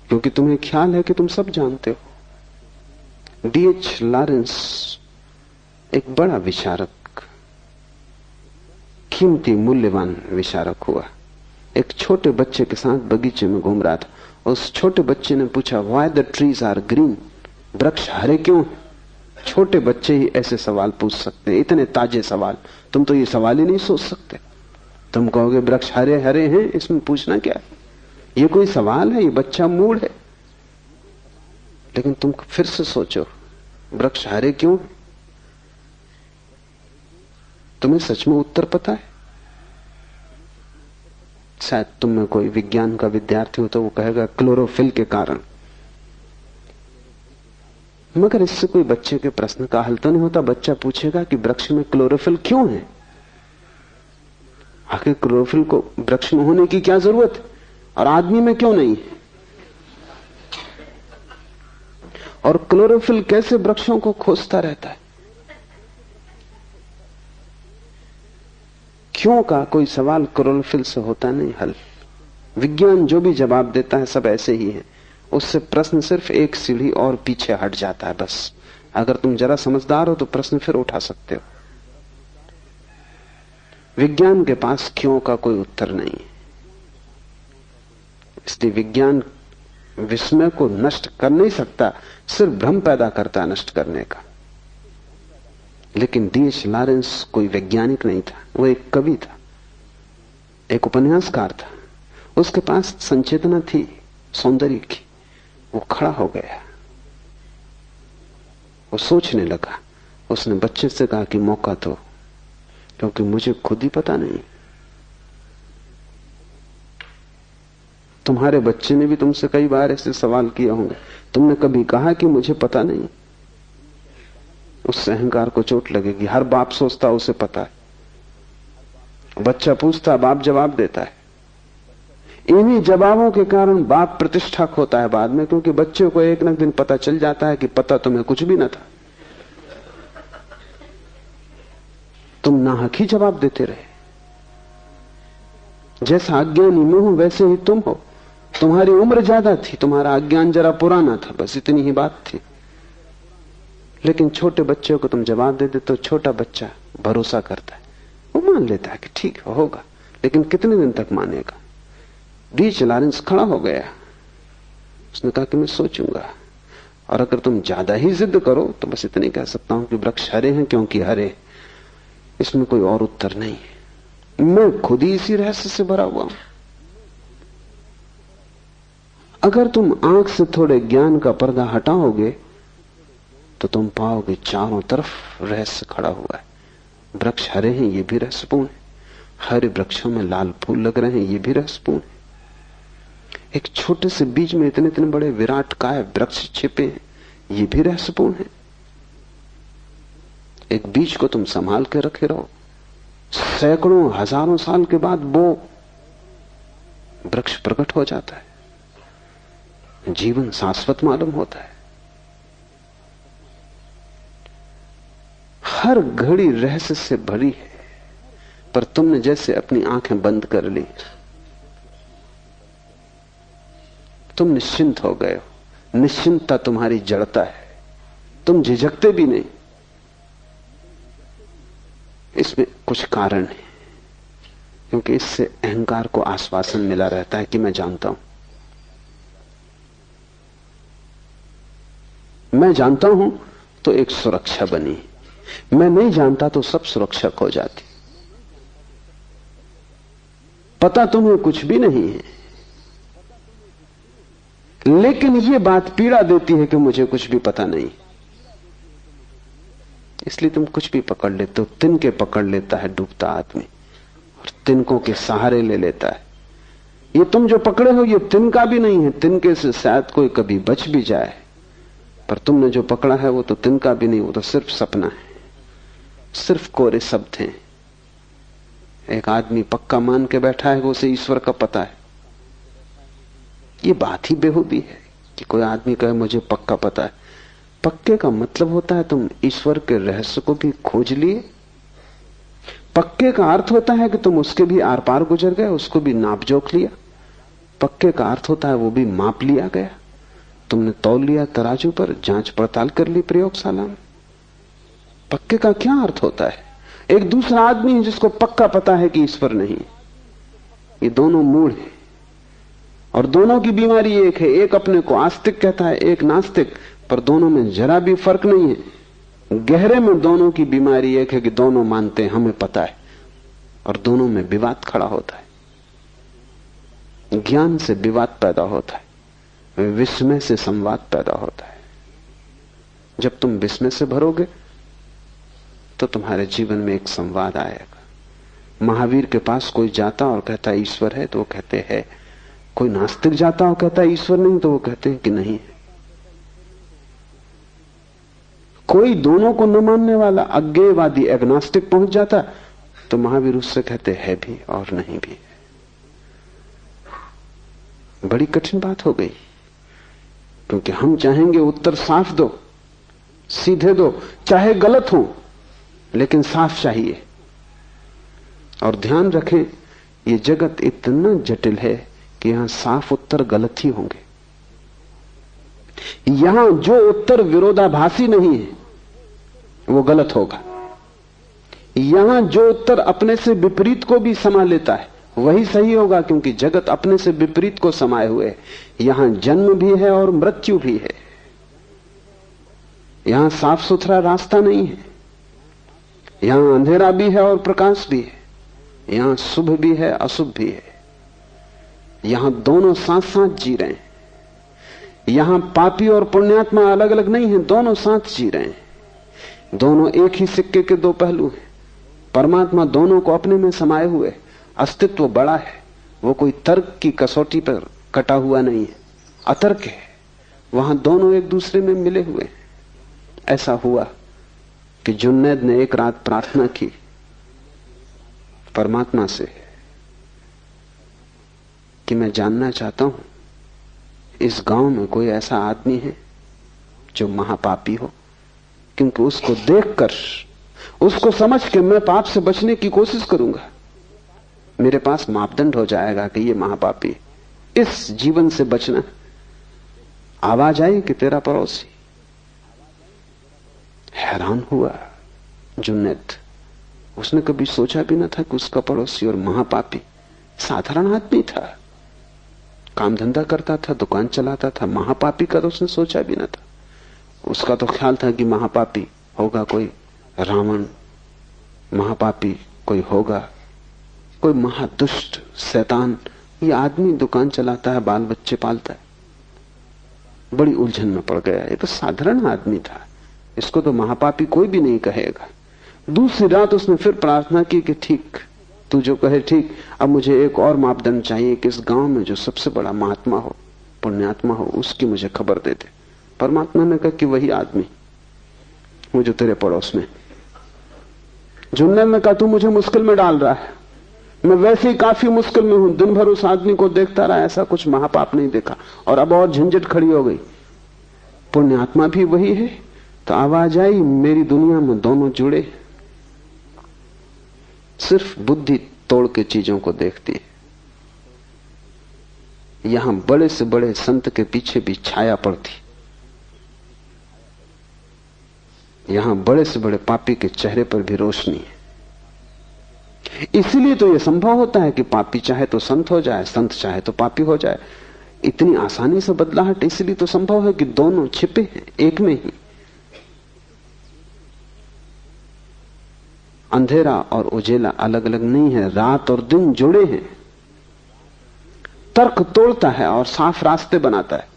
क्योंकि तुम्हें ख्याल है कि तुम सब जानते हो। D.H. लॉरेंस एक बड़ा विचारक, कीमती मूल्यवान विचारक हुआ। एक छोटे बच्चे के साथ बगीचे में घूम रहा था। उस छोटे बच्चे ने पूछा, why the trees are green? वृक्ष हरे क्यों? छोटे बच्चे ही ऐसे सवाल पूछ सकते हैं, इतने ताजे सवाल। तुम तो ये सवाल ही नहीं सोच सकते। तुम कहोगे वृक्ष हरे हरे हैं, इसमें पूछना क्या है? ये कोई सवाल है? ये बच्चा मूड है। लेकिन तुम फिर से सोचो, वृक्ष हरे क्यों? तुम्हें सच में उत्तर पता है? शायद तुम में कोई विज्ञान का विद्यार्थी हो तो वो कहेगा क्लोरोफिल के कारण। मगर इससे कोई बच्चे के प्रश्न का हल तो नहीं होता। बच्चा पूछेगा कि वृक्ष में क्लोरोफिल क्यों है? आखिर क्लोरोफिल को वृक्ष में होने की क्या जरूरत है और आदमी में क्यों नहीं है? और क्लोरोफिल कैसे वृक्षों को खोजता रहता है? क्यों का कोई सवाल क्लोरोफिल से होता नहीं हल। विज्ञान जो भी जवाब देता है सब ऐसे ही है। उससे प्रश्न सिर्फ एक सीढ़ी और पीछे हट जाता है बस। अगर तुम जरा समझदार हो तो प्रश्न फिर उठा सकते हो। विज्ञान के पास क्यों का कोई उत्तर नहीं है। इसलिए विज्ञान विस्मय को नष्ट कर नहीं सकता, सिर्फ भ्रम पैदा करता है नष्ट करने का। लेकिन D.H. लॉरेंस कोई वैज्ञानिक नहीं था, वो एक कवि था, एक उपन्यासकार था। उसके पास संचेतना थी सौंदर्य की। वो खड़ा हो गया, वो सोचने लगा। उसने बच्चे से कहा कि मौका दो, क्योंकि मुझे खुद ही पता नहीं। तुम्हारे बच्चे ने भी तुमसे कई बार ऐसे सवाल किए होंगे। तुमने कभी कहा कि मुझे पता नहीं? उस अहंकार को चोट लगेगी। हर बाप सोचता उसे पता है। बच्चा पूछता, बाप जवाब देता है। इन्हीं जवाबों के कारण बाप प्रतिष्ठा खोता है बाद में, क्योंकि बच्चे को एक न दिन पता चल जाता है कि पता तुम्हें कुछ भी न था। तुम नाहक ही जवाब देते रहे। जैसा अज्ञानी मैं हूं वैसे ही तुम हो। तुम्हारी उम्र ज्यादा थी, तुम्हारा अज्ञान जरा पुराना था, बस इतनी ही बात थी। लेकिन छोटे बच्चे को तुम जवाब दे देते तो छोटा बच्चा भरोसा करता है, वो मान लेता है कि ठीक होगा। लेकिन कितने दिन तक मानेगा? D.H. लॉरेंस खड़ा हो गया। उसने कहा कि मैं सोचूंगा, और अगर तुम ज्यादा ही जिद करो तो बस इतने कह सकता हूं कि वृक्ष हरे हैं क्योंकि हरे। इसमें कोई और उत्तर नहीं है। मैं खुद ही इसी रहस्य से भरा हुआ हूं। अगर तुम आंख से थोड़े ज्ञान का पर्दा हटाओगे तो तुम पाओगे चारों तरफ रहस्य खड़ा हुआ है। वृक्ष हरे हैं, ये भी रहस्यपूर्ण है। हरे वृक्षों में लाल फूल लग रहे हैं, ये भी रहस्यपूर्ण है। एक छोटे से बीज में इतने इतने बड़े विराट काय वृक्ष छिपे हैं, ये भी रहस्यपूर्ण है। एक बीज को तुम संभाल के रखे रहो, सैकड़ों हजारों साल के बाद वो वृक्ष प्रकट हो जाता है। जीवन शाश्वत मालूम होता है। हर घड़ी रहस्य से भरी है, पर तुमने जैसे अपनी आंखें बंद कर ली, तुम निश्चिंत हो गए हो। निश्चिंतता तुम्हारी जड़ता है, तुम झिझकते भी नहीं। इसमें कुछ कारण है, क्योंकि इससे अहंकार को आश्वासन मिला रहता है कि मैं जानता हूं, मैं जानता हूं तो एक सुरक्षा बनी। मैं नहीं जानता तो सब सुरक्षा खो जाती। पता तुम्हें कुछ भी नहीं है, लेकिन यह बात पीड़ा देती है कि मुझे कुछ भी पता नहीं, इसलिए तुम कुछ भी पकड़ लेते हो। तिनके पकड़ लेता है डूबता आदमी और तिनकों के सहारे ले लेता है। ये तुम जो पकड़े हो ये तिनका भी नहीं है, तिनके से शायद कोई कभी बच भी जाए, पर तुमने जो पकड़ा है वो तो तिनका भी नहीं, वो तो सिर्फ सपना है, सिर्फ कोरे शब्द हैं। एक आदमी पक्का मान के बैठा है कि उसे ईश्वर का पता है। ये बात ही बेहूदी है कि कोई आदमी कहे मुझे पक्का पता है। पक्के का मतलब होता है तुम ईश्वर के रहस्य को भी खोज लिए। पक्के का अर्थ होता है कि तुम उसके भी आर पार गुजर गए, उसको भी नाप जोख लिया। पक्के का अर्थ होता है वो भी माप लिया गया, तुमने तौल लिया तराजू पर, जांच पड़ताल कर ली प्रयोगशाला में। पक्के का क्या अर्थ होता है? एक दूसरा आदमी है जिसको पक्का पता है कि ईश्वर नहीं। ये दोनों मूढ़ हैं और दोनों की बीमारी एक है। एक अपने को आस्तिक कहता है, एक नास्तिक, पर दोनों में जरा भी फर्क नहीं है। गहरे में दोनों की बीमारी एक है कि दोनों मानते हैं हमें पता है, और दोनों में विवाद खड़ा होता है। ज्ञान से विवाद पैदा होता है, विस्मय से संवाद पैदा होता है। जब तुम विस्मय से भरोगे तो तुम्हारे जीवन में एक संवाद आएगा। महावीर के पास कोई जाता और कहता ईश्वर है तो वो कहते हैं, कोई नास्तिक जाता और कहता ईश्वर नहीं तो वो कहते हैं कि नहीं है। कोई दोनों को न मानने वाला अज्ञेयवादी एग्नोस्टिक पहुंच जाता तो महावीर उससे कहते है भी और नहीं भी। बड़ी कठिन बात हो गई, क्योंकि हम चाहेंगे उत्तर साफ दो, सीधे दो, चाहे गलत हो लेकिन साफ चाहिए। और ध्यान रखें, ये जगत इतना जटिल है कि यहां साफ उत्तर गलत ही होंगे। यहां जो उत्तर विरोधाभासी नहीं है वो गलत होगा। यहां जो उत्तर अपने से विपरीत को भी समा लेता है वही सही होगा, क्योंकि जगत अपने से विपरीत को समाये हुए है। यहां जन्म भी है और मृत्यु भी है। यहां साफ सुथरा रास्ता नहीं है, यहां अंधेरा भी है और प्रकाश भी है, यहां शुभ भी है अशुभ भी है। यहां दोनों साथ साथ जी रहे हैं। यहां पापी और पुण्यात्मा अलग अलग नहीं है, दोनों साथ जी रहे हैं। दोनों एक ही सिक्के के दो पहलू हैं। परमात्मा दोनों को अपने में समाये हुए। अस्तित्व बड़ा है, वो कोई तर्क की कसौटी पर कटा हुआ नहीं है, अतर्क है। वहां दोनों एक दूसरे में मिले हुए। ऐसा हुआ कि जुन्नैद ने एक रात प्रार्थना की परमात्मा से कि मैं जानना चाहता हूं इस गांव में कोई ऐसा आदमी है जो महापापी हो, क्योंकि उसको देखकर, उसको समझ के मैं पाप से बचने की कोशिश करूंगा। मेरे पास मापदंड हो जाएगा कि ये महापापी है। इस जीवन से बचना। आवाज आई कि तेरा पड़ोसी। हैरान हुआ जुन्नैद। उसने कभी सोचा भी ना था कि उसका पड़ोसी और महापापी साधारण आदमी था, काम धंधा करता था, दुकान चलाता था। महापापी का तो उसने सोचा भी ना था। उसका तो ख्याल था कि महापापी होगा कोई रावण, महापापी कोई होगा कोई महादुष्ट शैतान। ये आदमी दुकान चलाता है, बाल बच्चे पालता है। बड़ी उलझन में पड़ गया। ये तो साधारण आदमी था, इसको तो महापापी कोई भी नहीं कहेगा। दूसरी रात उसने फिर प्रार्थना की कि ठीक, तू जो कहे ठीक। अब मुझे एक और मापदंड चाहिए कि इस गांव में जो सबसे बड़ा महात्मा हो, पुण्यात्मा हो, उसकी मुझे खबर दे दे। परमात्मा ने कहा कि वही आदमी वो जो तेरे पड़ोस में। जुन्नैद ने कहा तू मुझे मुश्किल में डाल रहा है, मैं वैसे ही काफी मुश्किल में हूं। दिन भर उस आदमी को देखता रहा, ऐसा कुछ महापाप नहीं देखा, और अब और झंझट खड़ी हो गई। पुण्यात्मा भी वही है। तो आवाज आई, मेरी दुनिया में दोनों जुड़े, सिर्फ बुद्धि तोड़ के चीजों को देखती है। यहां बड़े से बड़े संत के पीछे भी छाया पड़ती, यहां बड़े से बड़े पापी के चेहरे पर भी रोशनी है। इसीलिए तो यह संभव होता है कि पापी चाहे तो संत हो जाए, संत चाहे तो पापी हो जाए। इतनी आसानी से बदलाहट इसलिए तो संभव है कि दोनों छिपे हैं एक में ही। अंधेरा और उजेला अलग अलग नहीं है, रात और दिन जुड़े हैं। तर्क तोड़ता है और साफ रास्ते बनाता है।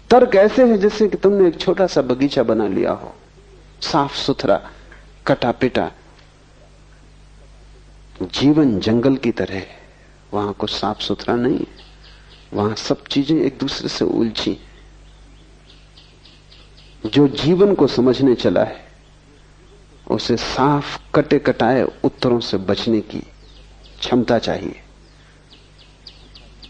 तर्क ऐसे है जैसे कि तुमने एक छोटा सा बगीचा बना लिया हो, साफ सुथरा, कटा पिटा। जीवन जंगल की तरह है, वहां कुछ साफ सुथरा नहीं है, वहां सब चीजें एक दूसरे से उलझी। जो जीवन को समझने चला है उसे साफ कटे कटाए उत्तरों से बचने की क्षमता चाहिए।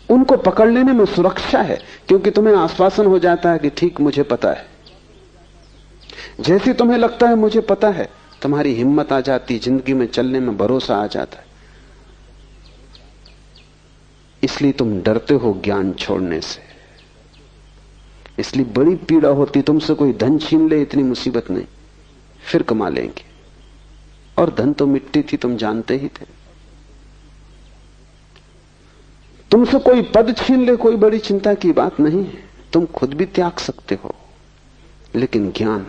उनको पकड़ लेने में सुरक्षा है, क्योंकि तुम्हें आश्वासन हो जाता है कि ठीक मुझे पता है। जैसे तुम्हें लगता है मुझे पता है, तुम्हारी हिम्मत आ जाती, जिंदगी में चलने में भरोसा आ जाता है। इसलिए तुम डरते हो ज्ञान छोड़ने से, इसलिए बड़ी पीड़ा होती। तुमसे कोई धन छीन ले इतनी मुसीबत नहीं, फिर कमा लेंगे। और धन तो मिट्टी थी, तुम जानते ही थे। तुमसे कोई पद छीन ले कोई बड़ी चिंता की बात नहीं है, तुम खुद भी त्याग सकते हो। लेकिन ज्ञान,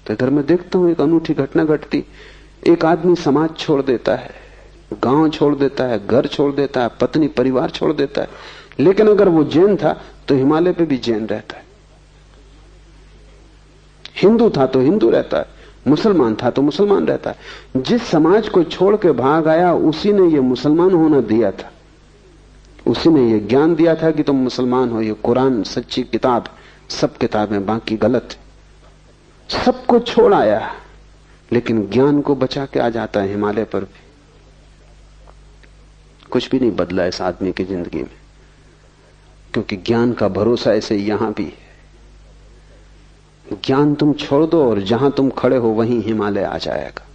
तो घर में देखता हूं एक अनूठी घटना घटती। एक आदमी समाज छोड़ देता है, गांव छोड़ देता है, घर छोड़ देता है, पत्नी परिवार छोड़ देता है। लेकिन अगर वो जैन था तो हिमालय पे भी जैन रहता है, हिंदू था तो हिंदू रहता है, मुसलमान था तो मुसलमान रहता है। जिस समाज को छोड़ के भाग आया उसी ने ये मुसलमान होना दिया था, उसी ने ये ज्ञान दिया था कि तुम मुसलमान हो। ये कुरान सच्ची किताब, सब किताबें बाकी गलत है। सबको छोड़ आया लेकिन ज्ञान को बचा के आ जाता है हिमालय पर भी। कुछ भी नहीं बदला इस आदमी की जिंदगी में, क्योंकि ज्ञान का भरोसा ऐसे यहां भी है। ज्ञान तुम छोड़ दो और जहां तुम खड़े हो वहीं हिमालय आ जाएगा।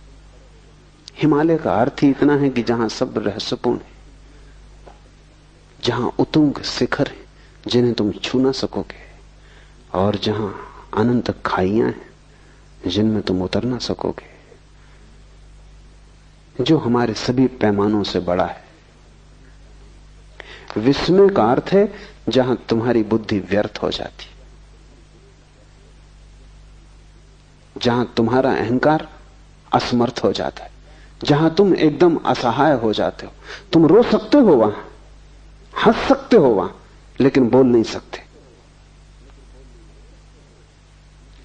हिमालय का अर्थ ही इतना है कि जहां सब रहस्यपूर्ण है, जहां उतुंग शिखर है जिन्हें तुम छू ना सकोगे, और जहां अनंत खाइयां हैं जिनमें तुम उतर ना सकोगे, जो हमारे सभी पैमानों से बड़ा है। विस्मय का अर्थ है जहां तुम्हारी बुद्धि व्यर्थ हो जाती, जहां तुम्हारा अहंकार असमर्थ हो जाता है, जहां तुम एकदम असहाय हो जाते हो। तुम रो सकते हो वहां, हंस सकते हो वहां, लेकिन बोल नहीं सकते।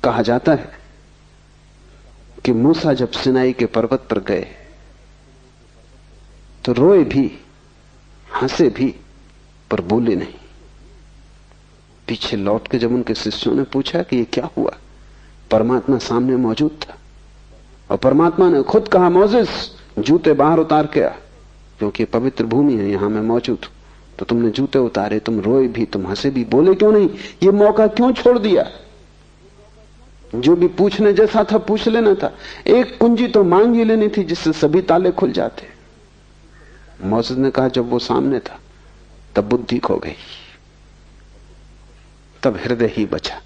कहा जाता है कि मूसा जब सिनाई के पर्वत पर गए तो रोए भी, हंसे भी, पर बोले नहीं। पीछे लौट के जब उनके शिष्यों ने पूछा कि ये क्या हुआ, परमात्मा सामने मौजूद था और परमात्मा ने खुद कहा, मोसेस जूते बाहर उतार के आ, क्योंकि पवित्र भूमि है, यहां मैं मौजूद हूं। तो तुमने जूते उतारे, तुम रोए भी, तुम हंसे भी, बोले क्यों नहीं? ये मौका क्यों छोड़ दिया? जो भी पूछने जैसा था पूछ लेना था। एक कुंजी तो मांग ही लेनी थी जिससे सभी ताले खुल जाते। मोसेस ने कहा जब वो सामने था तब बुद्धि खो गई, तब हृदय ही बचा।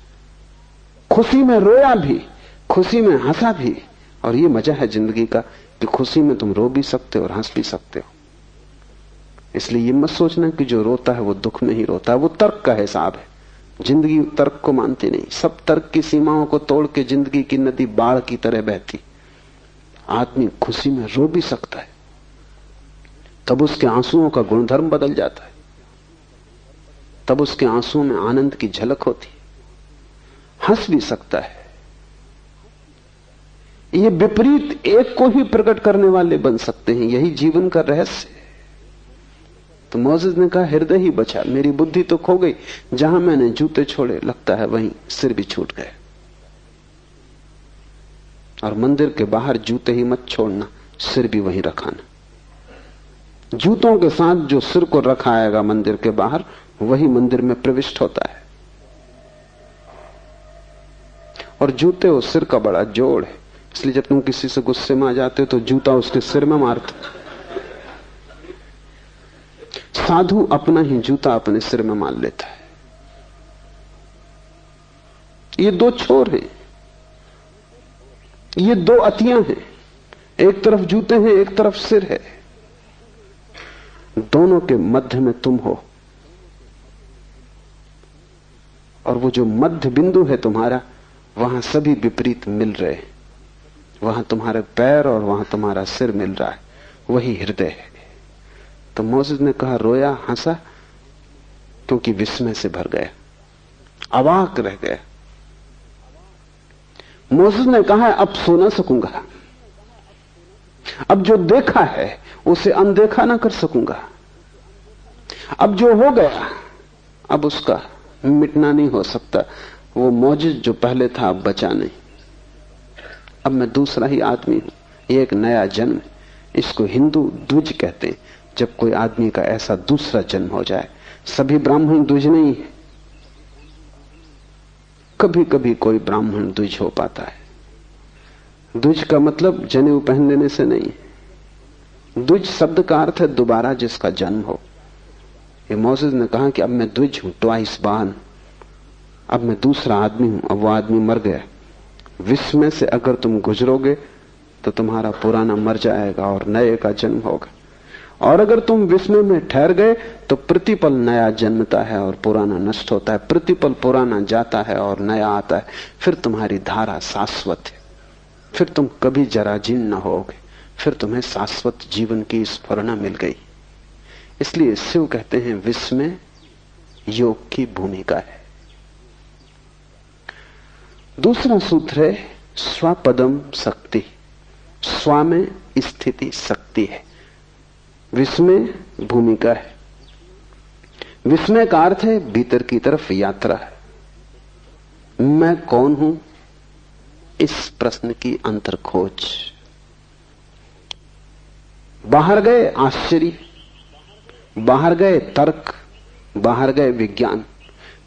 खुशी में रोया भी, खुशी में हंसा भी। और ये मजा है जिंदगी का कि खुशी में तुम रो भी सकते हो और हंस भी सकते हो। इसलिए ये मत सोचना कि जो रोता है वो दुख में ही रोता है, वो तर्क का हिसाब है। जिंदगी तर्क को मानती नहीं, सब तर्क की सीमाओं को तोड़ के जिंदगी की नदी बाढ़ की तरह बहती। आदमी खुशी में रो भी सकता है, तब उसके आंसुओं का गुणधर्म बदल जाता है, तब उसके आंसुओं में आनंद की झलक होती है। हंस भी सकता है। ये विपरीत एक को ही प्रकट करने वाले बन सकते हैं, यही जीवन का रहस्य है। तो मोसेस ने कहा हृदय ही बचा, मेरी बुद्धि तो खो गई। जहां मैंने जूते छोड़े लगता है वहीं सिर भी छूट गए। और मंदिर के बाहर जूते ही मत छोड़ना, सिर भी वहीं रखाना। जूतों के साथ जो सिर को रखाएगा मंदिर के बाहर, वही मंदिर में प्रविष्ट होता है। और जूते और सिर का बड़ा जोड़ है, इसलिए जब तुम किसी से गुस्से में आ जाते हो तो जूता उसके सिर में मारते। साधु अपना ही जूता अपने सिर में मार लेता है। ये दो छोर हैं, ये दो अतियां हैं। एक तरफ जूते हैं, एक तरफ सिर है। दोनों के मध्य में तुम हो, और वो जो मध्य बिंदु है तुम्हारा, वहां सभी विपरीत मिल रहे, वहां तुम्हारे पैर और वहां तुम्हारा सिर मिल रहा है, वही हृदय है। तो मोसेस ने कहा, रोया, हंसा, क्योंकि विस्मय से भर गया, अवाक रह गया। मोसेस ने कहा, अब सो ना सकूंगा, अब जो देखा है उसे अनदेखा ना कर सकूंगा, अब जो हो गया अब उसका मिटना नहीं हो सकता। वो मौजूद जो पहले था अब बचा नहीं, अब मैं दूसरा ही आदमी हूं, ये एक नया जन्म। इसको हिंदू द्विज कहते हैं, जब कोई आदमी का ऐसा दूसरा जन्म हो जाए। सभी ब्राह्मण द्विज नहीं है, कभी कभी कोई ब्राह्मण द्विज हो पाता है। द्विज का मतलब जनेऊ पहन लेने से नहीं, द्विज शब्द का अर्थ है दोबारा जिसका जन्म हो। ये मोसेस ने कहा कि अब मैं द्विज हूं, ट्वाइस बान, अब मैं दूसरा आदमी हूं, अब वो आदमी मर गया। विस्मय से अगर तुम गुजरोगे तो तुम्हारा पुराना मर जाएगा और नए का जन्म होगा, और अगर तुम विस्मय में ठहर गए तो प्रतिपल नया जन्मता है और पुराना नष्ट होता है, प्रतिपल पुराना जाता है और नया आता है। फिर तुम्हारी धारा शाश्वत है, फिर तुम कभी जराजीर्ण न होगे, फिर तुम्हें शाश्वत जीवन की स्फुरणा मिल गई। इसलिए शिव कहते हैं विस्मय योग की भूमिका है। दूसरा सूत्र है स्वपदम शक्ति, स्व में स्थिति शक्ति है, विस्मय भूमिका है। विस्मय का अर्थ है भीतर की तरफ यात्रा है। मैं कौन हूं, इस प्रश्न की अंतर खोज। बाहर गए आश्चर्य, बाहर गए तर्क, बाहर गए विज्ञान,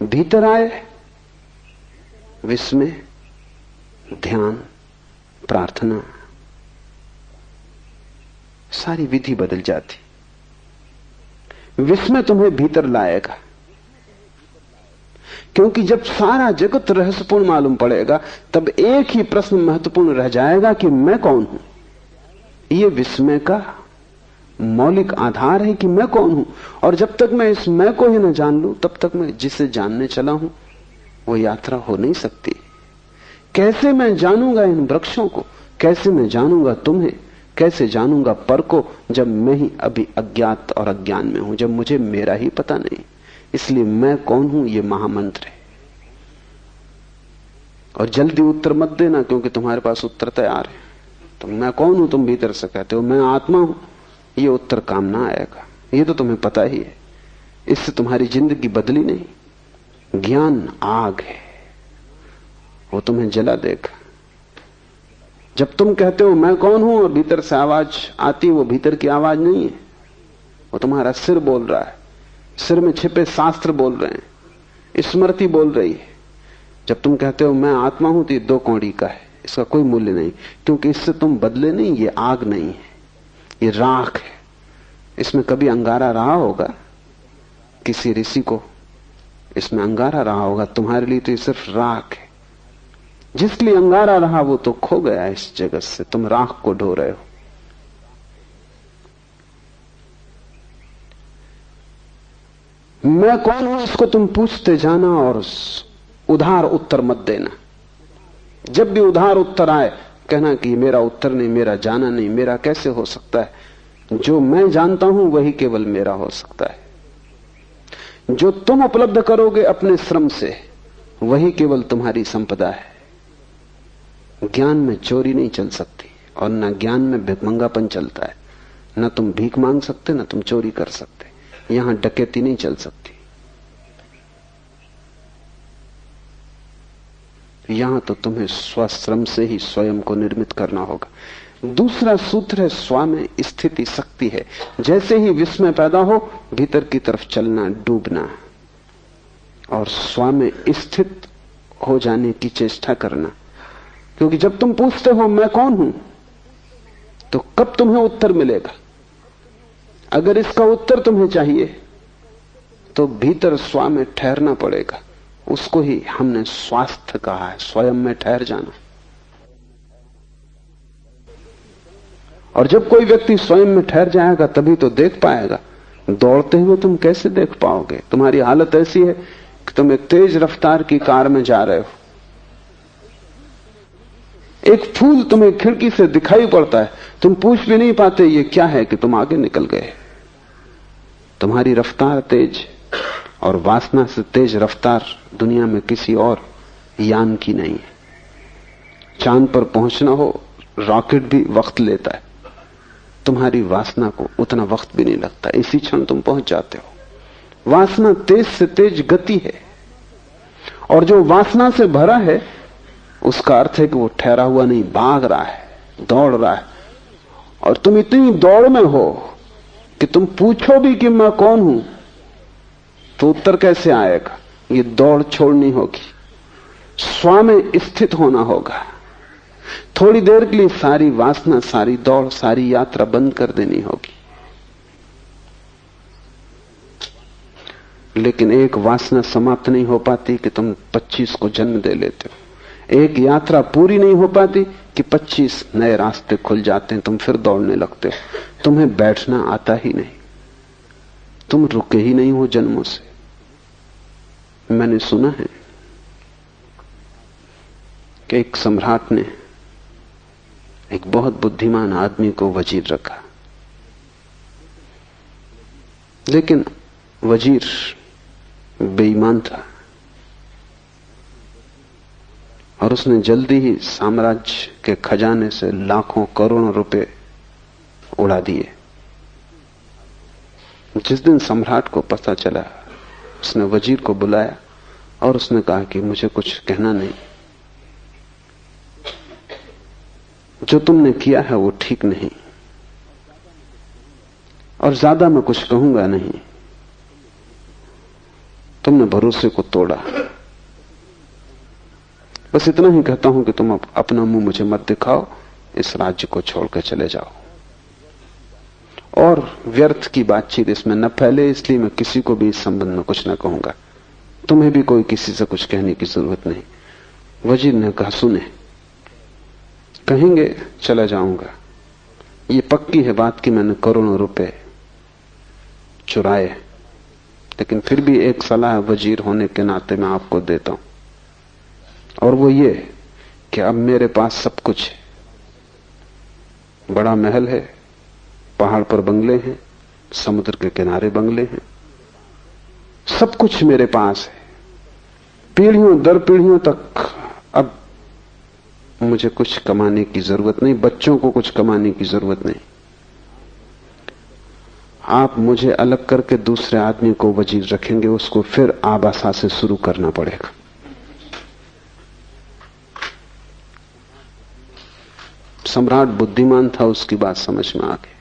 भीतर आए विस्मय, ध्यान, प्रार्थना, सारी विधि बदल जाती। विस्मय तुम्हें भीतर लाएगा, क्योंकि जब सारा जगत रहस्यपूर्ण मालूम पड़ेगा तब एक ही प्रश्न महत्वपूर्ण रह जाएगा कि मैं कौन हूं। यह विस्मय का मौलिक आधार है कि मैं कौन हूं, और जब तक मैं इस मैं को ही न जान लूं तब तक मैं जिसे जानने चला हूं वो यात्रा हो नहीं सकती। कैसे मैं जानूंगा इन वृक्षों को, कैसे मैं जानूंगा तुम्हें, कैसे जानूंगा पर को, जब मैं ही अभी अज्ञात और अज्ञान में हूं, जब मुझे मेरा ही पता नहीं। इसलिए मैं कौन हूं ये महामंत्र है। और जल्दी उत्तर मत देना, क्योंकि तुम्हारे पास उत्तर तैयार है। तो मैं कौन हूं तुम भीतर से कहते हो, मैं आत्मा हूं, ये उत्तर काम ना आएगा। ये तो तुम्हें पता ही है, इससे तुम्हारी जिंदगी बदली नहीं। ज्ञान आग है, वो तुम्हें जला देगा। जब तुम कहते हो मैं कौन हूं और भीतर से आवाज आती है, वो भीतर की आवाज नहीं है, वो तुम्हारा सिर बोल रहा है। सिर में छिपे शास्त्र बोल रहे हैं, स्मृति बोल रही है। जब तुम कहते हो मैं आत्मा हूं तो ये 2 कौड़ी का है, इसका कोई मूल्य नहीं, क्योंकि इससे तुम बदले नहीं। ये आग नहीं है, ये राख है। इसमें कभी अंगारा रहा होगा, किसी ऋषि को इसमें अंगारा रहा होगा, तुम्हारे लिए तो ये सिर्फ राख है। जिसके लिए अंगारा रहा वो तो खो गया इस जगत से, तुम राख को ढो रहे हो। मैं कौन हूं इसको तुम पूछते जाना और उधार उत्तर मत देना। जब भी उधार उत्तर आए कहना कि मेरा उत्तर नहीं, मेरा जाना नहीं, मेरा कैसे हो सकता है। जो मैं जानता हूं वही केवल मेरा हो सकता है। जो तुम उपलब्ध करोगे अपने श्रम से वही केवल तुम्हारी संपदा है। ज्ञान में चोरी नहीं चल सकती, और न ज्ञान में भिखमंगापन चलता है। न तुम भीख मांग सकते, न तुम चोरी कर सकते। यहां डकैती नहीं चल सकती। यहां तो तुम्हें स्वश्रम से ही स्वयं को निर्मित करना होगा। दूसरा सूत्र है स्व में स्थिति शक्ति है। जैसे ही विस्मय पैदा हो भीतर की तरफ चलना, डूबना और स्व में स्थित हो जाने की चेष्टा करना। क्योंकि जब तुम पूछते हो मैं कौन हूं तो कब तुम्हें उत्तर मिलेगा। अगर इसका उत्तर तुम्हें चाहिए तो भीतर स्व में ठहरना पड़ेगा। उसको ही हमने स्वास्थ्य कहा है, स्वयं में ठहर जाना। और जब कोई व्यक्ति स्वयं में ठहर जाएगा तभी तो देख पाएगा। दौड़ते हुए तुम कैसे देख पाओगे। तुम्हारी हालत ऐसी है कि तुम एक तेज रफ्तार की कार में जा रहे हो, एक फूल तुम्हें खिड़की से दिखाई पड़ता है, तुम पूछ भी नहीं पाते ये क्या है कि तुम आगे निकल गए। तुम्हारी रफ्तार तेज, और वासना से तेज रफ्तार दुनिया में किसी और यान की नहीं है। चांद पर पहुंचना हो, रॉकेट भी वक्त लेता है, तुम्हारी वासना को उतना वक्त भी नहीं लगता, इसी क्षण तुम पहुंच जाते हो। वासना तेज से तेज गति है, और जो वासना से भरा है उसका अर्थ है कि वो ठहरा हुआ नहीं, भाग रहा है, दौड़ रहा है। और तुम इतनी दौड़ में हो कि तुम पूछो भी कि मैं कौन हूं तो उत्तर कैसे आएगा। ये दौड़ छोड़नी होगी, स्व में स्थित होना होगा। थोड़ी देर के लिए सारी वासना, सारी दौड़, सारी यात्रा बंद कर देनी होगी। लेकिन एक वासना समाप्त नहीं हो पाती कि तुम 25 को जन्म दे लेते हो। एक यात्रा पूरी नहीं हो पाती कि 25 नए रास्ते खुल जाते हैं, तुम फिर दौड़ने लगते हो। तुम्हें बैठना आता ही नहीं, तुम रुके ही नहीं हो जन्मों से। मैंने सुना है कि एक सम्राट ने एक बहुत बुद्धिमान आदमी को वजीर रखा, लेकिन वजीर बेईमान था और उसने जल्दी ही साम्राज्य के खजाने से लाखों करोड़ों रुपए उड़ा दिए। जिस दिन सम्राट को पता चला, उसने वजीर को बुलाया और उसने कहा कि मुझे कुछ कहना नहीं, जो तुमने किया है वो ठीक नहीं, और ज्यादा मैं कुछ कहूंगा नहीं। तुमने भरोसे को तोड़ा, बस इतना ही कहता हूं कि तुम अपना मुंह मुझे मत दिखाओ, इस राज्य को छोड़कर चले जाओ। और व्यर्थ की बातचीत इसमें न फैले, इसलिए मैं किसी को भी इस संबंध में कुछ न कहूंगा। तुम्हें भी कोई किसी से कुछ कहने की जरूरत नहीं। वजीर ने कहा, सुने, कहेंगे चला जाऊंगा, ये पक्की है बात कि मैंने करोड़ों रुपए चुराए, लेकिन फिर भी एक सलाह वजीर होने के नाते मैं आपको देता हूं, और वो ये कि अब मेरे पास सब कुछ है। बड़ा महल है, पहाड़ पर बंगले हैं, समुद्र के किनारे बंगले हैं, सब कुछ मेरे पास है। पीढ़ियों दर पीढ़ियों तक अब मुझे कुछ कमाने की जरूरत नहीं, बच्चों को कुछ कमाने की जरूरत नहीं। आप मुझे अलग करके दूसरे आदमी को वजीर रखेंगे, उसको फिर आबासा से शुरू करना पड़ेगा। सम्राट बुद्धिमान था, उसकी बात समझ में आ गई।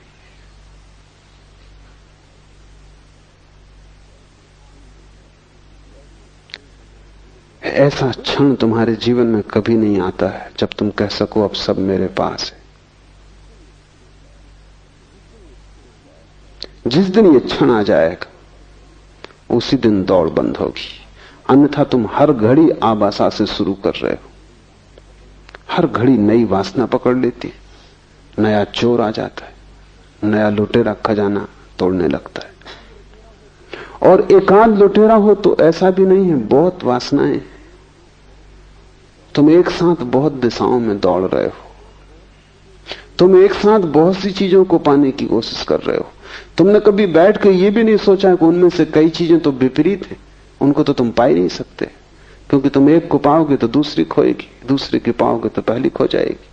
ऐसा क्षण तुम्हारे जीवन में कभी नहीं आता है जब तुम कह सको अब सब मेरे पास है। जिस दिन ये क्षण आ जाएगा उसी दिन दौड़ बंद होगी, अन्यथा तुम हर घड़ी आबासा से शुरू कर रहे हो। हर घड़ी नई वासना पकड़ लेती है, नया चोर आ जाता है, नया लुटेरा खजाना तोड़ने लगता है। और एकांत लुटेरा हो तो ऐसा भी नहीं है, बहुत वासनाएं, तुम एक साथ बहुत दिशाओं में दौड़ रहे हो, तुम एक साथ बहुत सी चीजों को पाने की कोशिश कर रहे हो। तुमने कभी बैठ कर यह भी नहीं सोचा कि उनमें से कई चीजें तो विपरीत हैं, उनको तो तुम पा ही नहीं सकते, क्योंकि तुम एक को पाओगे तो दूसरी खोएगी, दूसरी की पाओगे तो पहली खो जाएगी।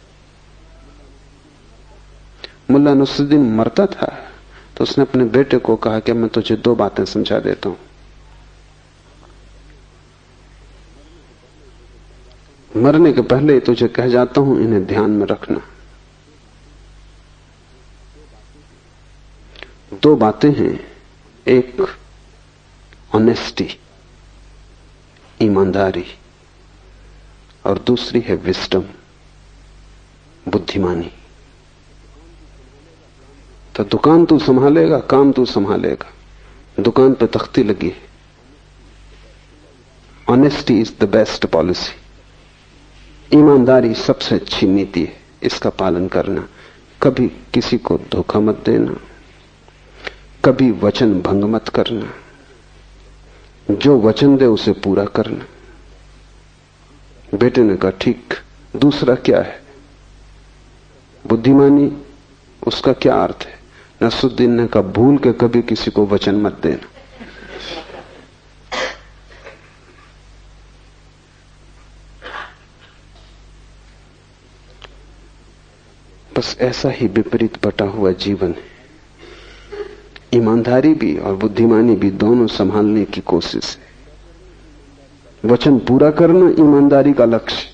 मुल्ला नसरुद्दीन मरता था तो उसने अपने बेटे को कहा कि मैं तुझे 2 बातें समझा देता हूं, मरने के पहले तुझे कह जाता हूं, इन्हें ध्यान में रखना। 2 बातें हैं, एक ऑनेस्टी, ईमानदारी, और दूसरी है विजडम, बुद्धिमानी। तो दुकान तू संभालेगा, काम तू संभालेगा, दुकान पे तख्ती लगी है। Honesty is the best policy, ईमानदारी सबसे अच्छी नीति है, इसका पालन करना। कभी किसी को धोखा मत देना, कभी वचन भंग मत करना, जो वचन दे उसे पूरा करना। बेटे ने कहा ठीक, दूसरा क्या है? बुद्धिमानी उसका क्या अर्थ है? नसरुद्दीन ने कहा, भूल के कभी किसी को वचन मत देना। बस ऐसा ही विपरीत बटा हुआ जीवन है। ईमानदारी भी और बुद्धिमानी भी दोनों संभालने की कोशिश है। वचन पूरा करना ईमानदारी का लक्ष्य,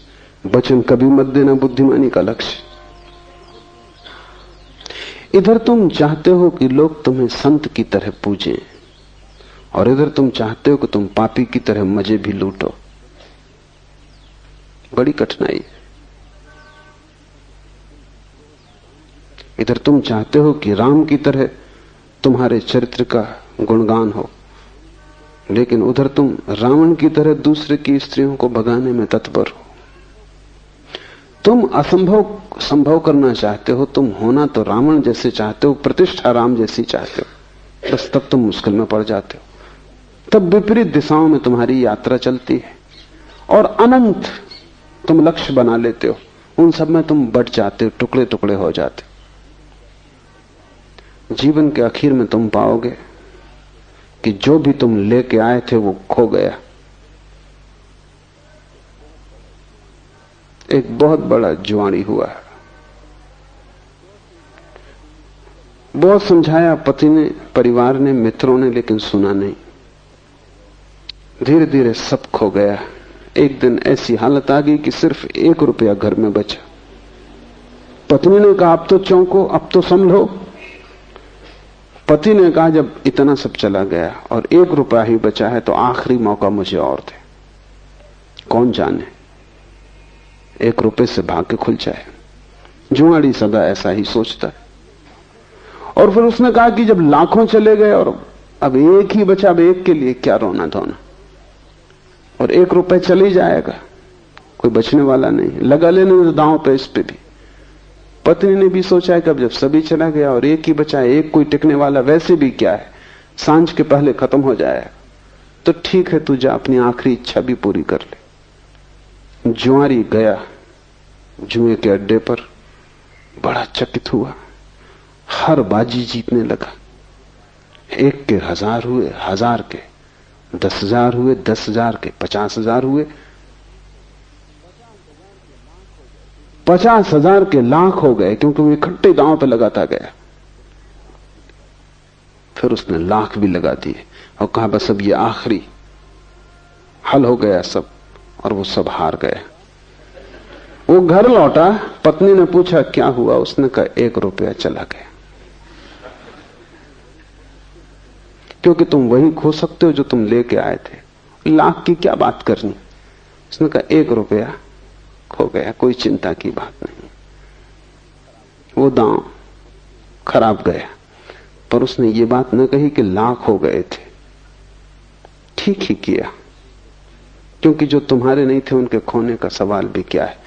वचन कभी मत देना बुद्धिमानी का लक्ष्य। इधर तुम चाहते हो कि लोग तुम्हें संत की तरह पूजें, और इधर तुम चाहते हो कि तुम पापी की तरह मजे भी लूटो। बड़ी कठिनाई है। इधर तुम चाहते हो कि राम की तरह तुम्हारे चरित्र का गुणगान हो, लेकिन उधर तुम रावण की तरह दूसरे की स्त्रियों को भगाने में तत्पर हो। तुम असंभव संभव करना चाहते हो, तुम होना तो रावण जैसे चाहते हो, प्रतिष्ठा राम जैसी चाहते हो, बस तब तुम मुश्किल में पड़ जाते हो। तब विपरीत दिशाओं में तुम्हारी यात्रा चलती है और अनंत तुम लक्ष्य बना लेते हो। उन सब में तुम बट जाते हो, टुकड़े टुकड़े हो जाते हो। जीवन के आखिर में तुम पाओगे कि जो भी तुम लेके आए थे वो खो गया। एक बहुत बड़ा जुआड़ी हुआ। बहुत समझाया पति ने, परिवार ने, मित्रों ने, लेकिन सुना नहीं। धीरे धीरे सब खो गया। एक दिन ऐसी हालत आ गई कि सिर्फ 1 रुपया घर में बचा। पत्नी ने कहा, अब तो चौंको, अब तो संभलो। पति ने कहा, जब इतना सब चला गया और 1 रुपया ही बचा है तो आखिरी मौका मुझे और दे। कौन जाने 1 रुपये से भाग्य खुल जाए। जुआड़ी सदा ऐसा ही सोचता है। और फिर उसने कहा कि जब लाखों चले गए और अब 1 ही बचा, अब 1 के लिए क्या रोना धोना, और 1 रुपये चले जाएगा, कोई बचने वाला नहीं। लगा लेने दांव पे इस पे भी। पत्नी ने भी सोचा कि अब जब सभी चला गया और 1 ही बचा, 1 कोई टिकने वाला वैसे भी क्या है, सांझ के पहले खत्म हो जाएगा, तो ठीक है, तू जा अपनी आखिरी इच्छा भी पूरी कर ले। जुआरी गया जुए के अड्डे पर, बड़ा चकित हुआ। हर बाजी जीतने लगा। 1 के 1000 हुए, 1000 के 10,000 हुए, 10,000 के 50,000 हुए, 50,000 के लाख हो गए, क्योंकि वो इकट्ठे दांव पे लगाता गया। फिर उसने लाख भी लगा दिए और कहा, बस अब ये आखिरी हल हो गया सब, और वो सब हार गया। वो घर लौटा। पत्नी ने पूछा, क्या हुआ? उसने कहा, 1 रुपया चला गया। क्योंकि तुम वही खो सकते हो जो तुम लेके आए थे। लाख की क्या बात करनी। उसने कहा, 1 रुपया खो गया, कोई चिंता की बात नहीं। वो दांव खराब गया, पर उसने ये बात न कही कि लाख हो गए थे। ठीक ही किया, क्योंकि जो तुम्हारे नहीं थे उनके खोने का सवाल भी क्या है।